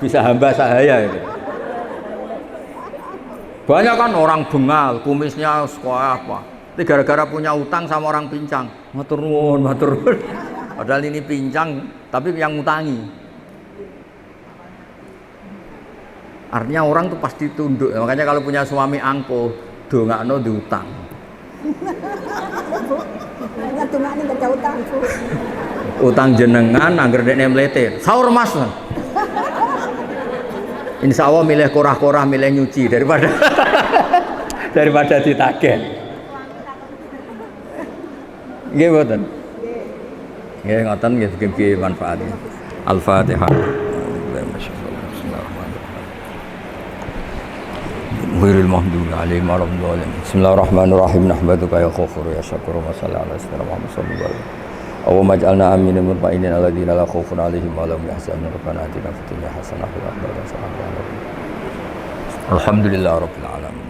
S2: Bisa hamba sahaya itu. Banyak kan orang bengal, kumisnya sekolah apa. Ini gara-gara punya utang sama orang pincang. Matur nuwun. Padahal ini pincang, tapi yang ngutangi. Artinya orang tuh pasti tunduk. Makanya kalau punya suami angkuh, dongakno diutang. Utang jenengan angger dekne mlete. Saur Mas. Insya Allah milih korah-korah milih nyuci daripada daripada ditagih. Nggih mboten. Nggih ngoten nggih mugi manfaatnya. Al-Fatihah. Ghairil maghdubi 'alaihim waladdallin. Bismillahirrahmanirrahim. Nahmaduka ya ghafur ya syakur wa sallallahu alaihi wasallam Muhammad sallallahu alaihi wasallam. Allahumma ij'alna aminin mutma'innin alladziina la khaufun 'alaihim wa la hum yahzanun. Rabbana atina fid dunya hasanah wa fil akhirati hasanah wa qina adzabannar. Alhamdulillahirabbil alamin.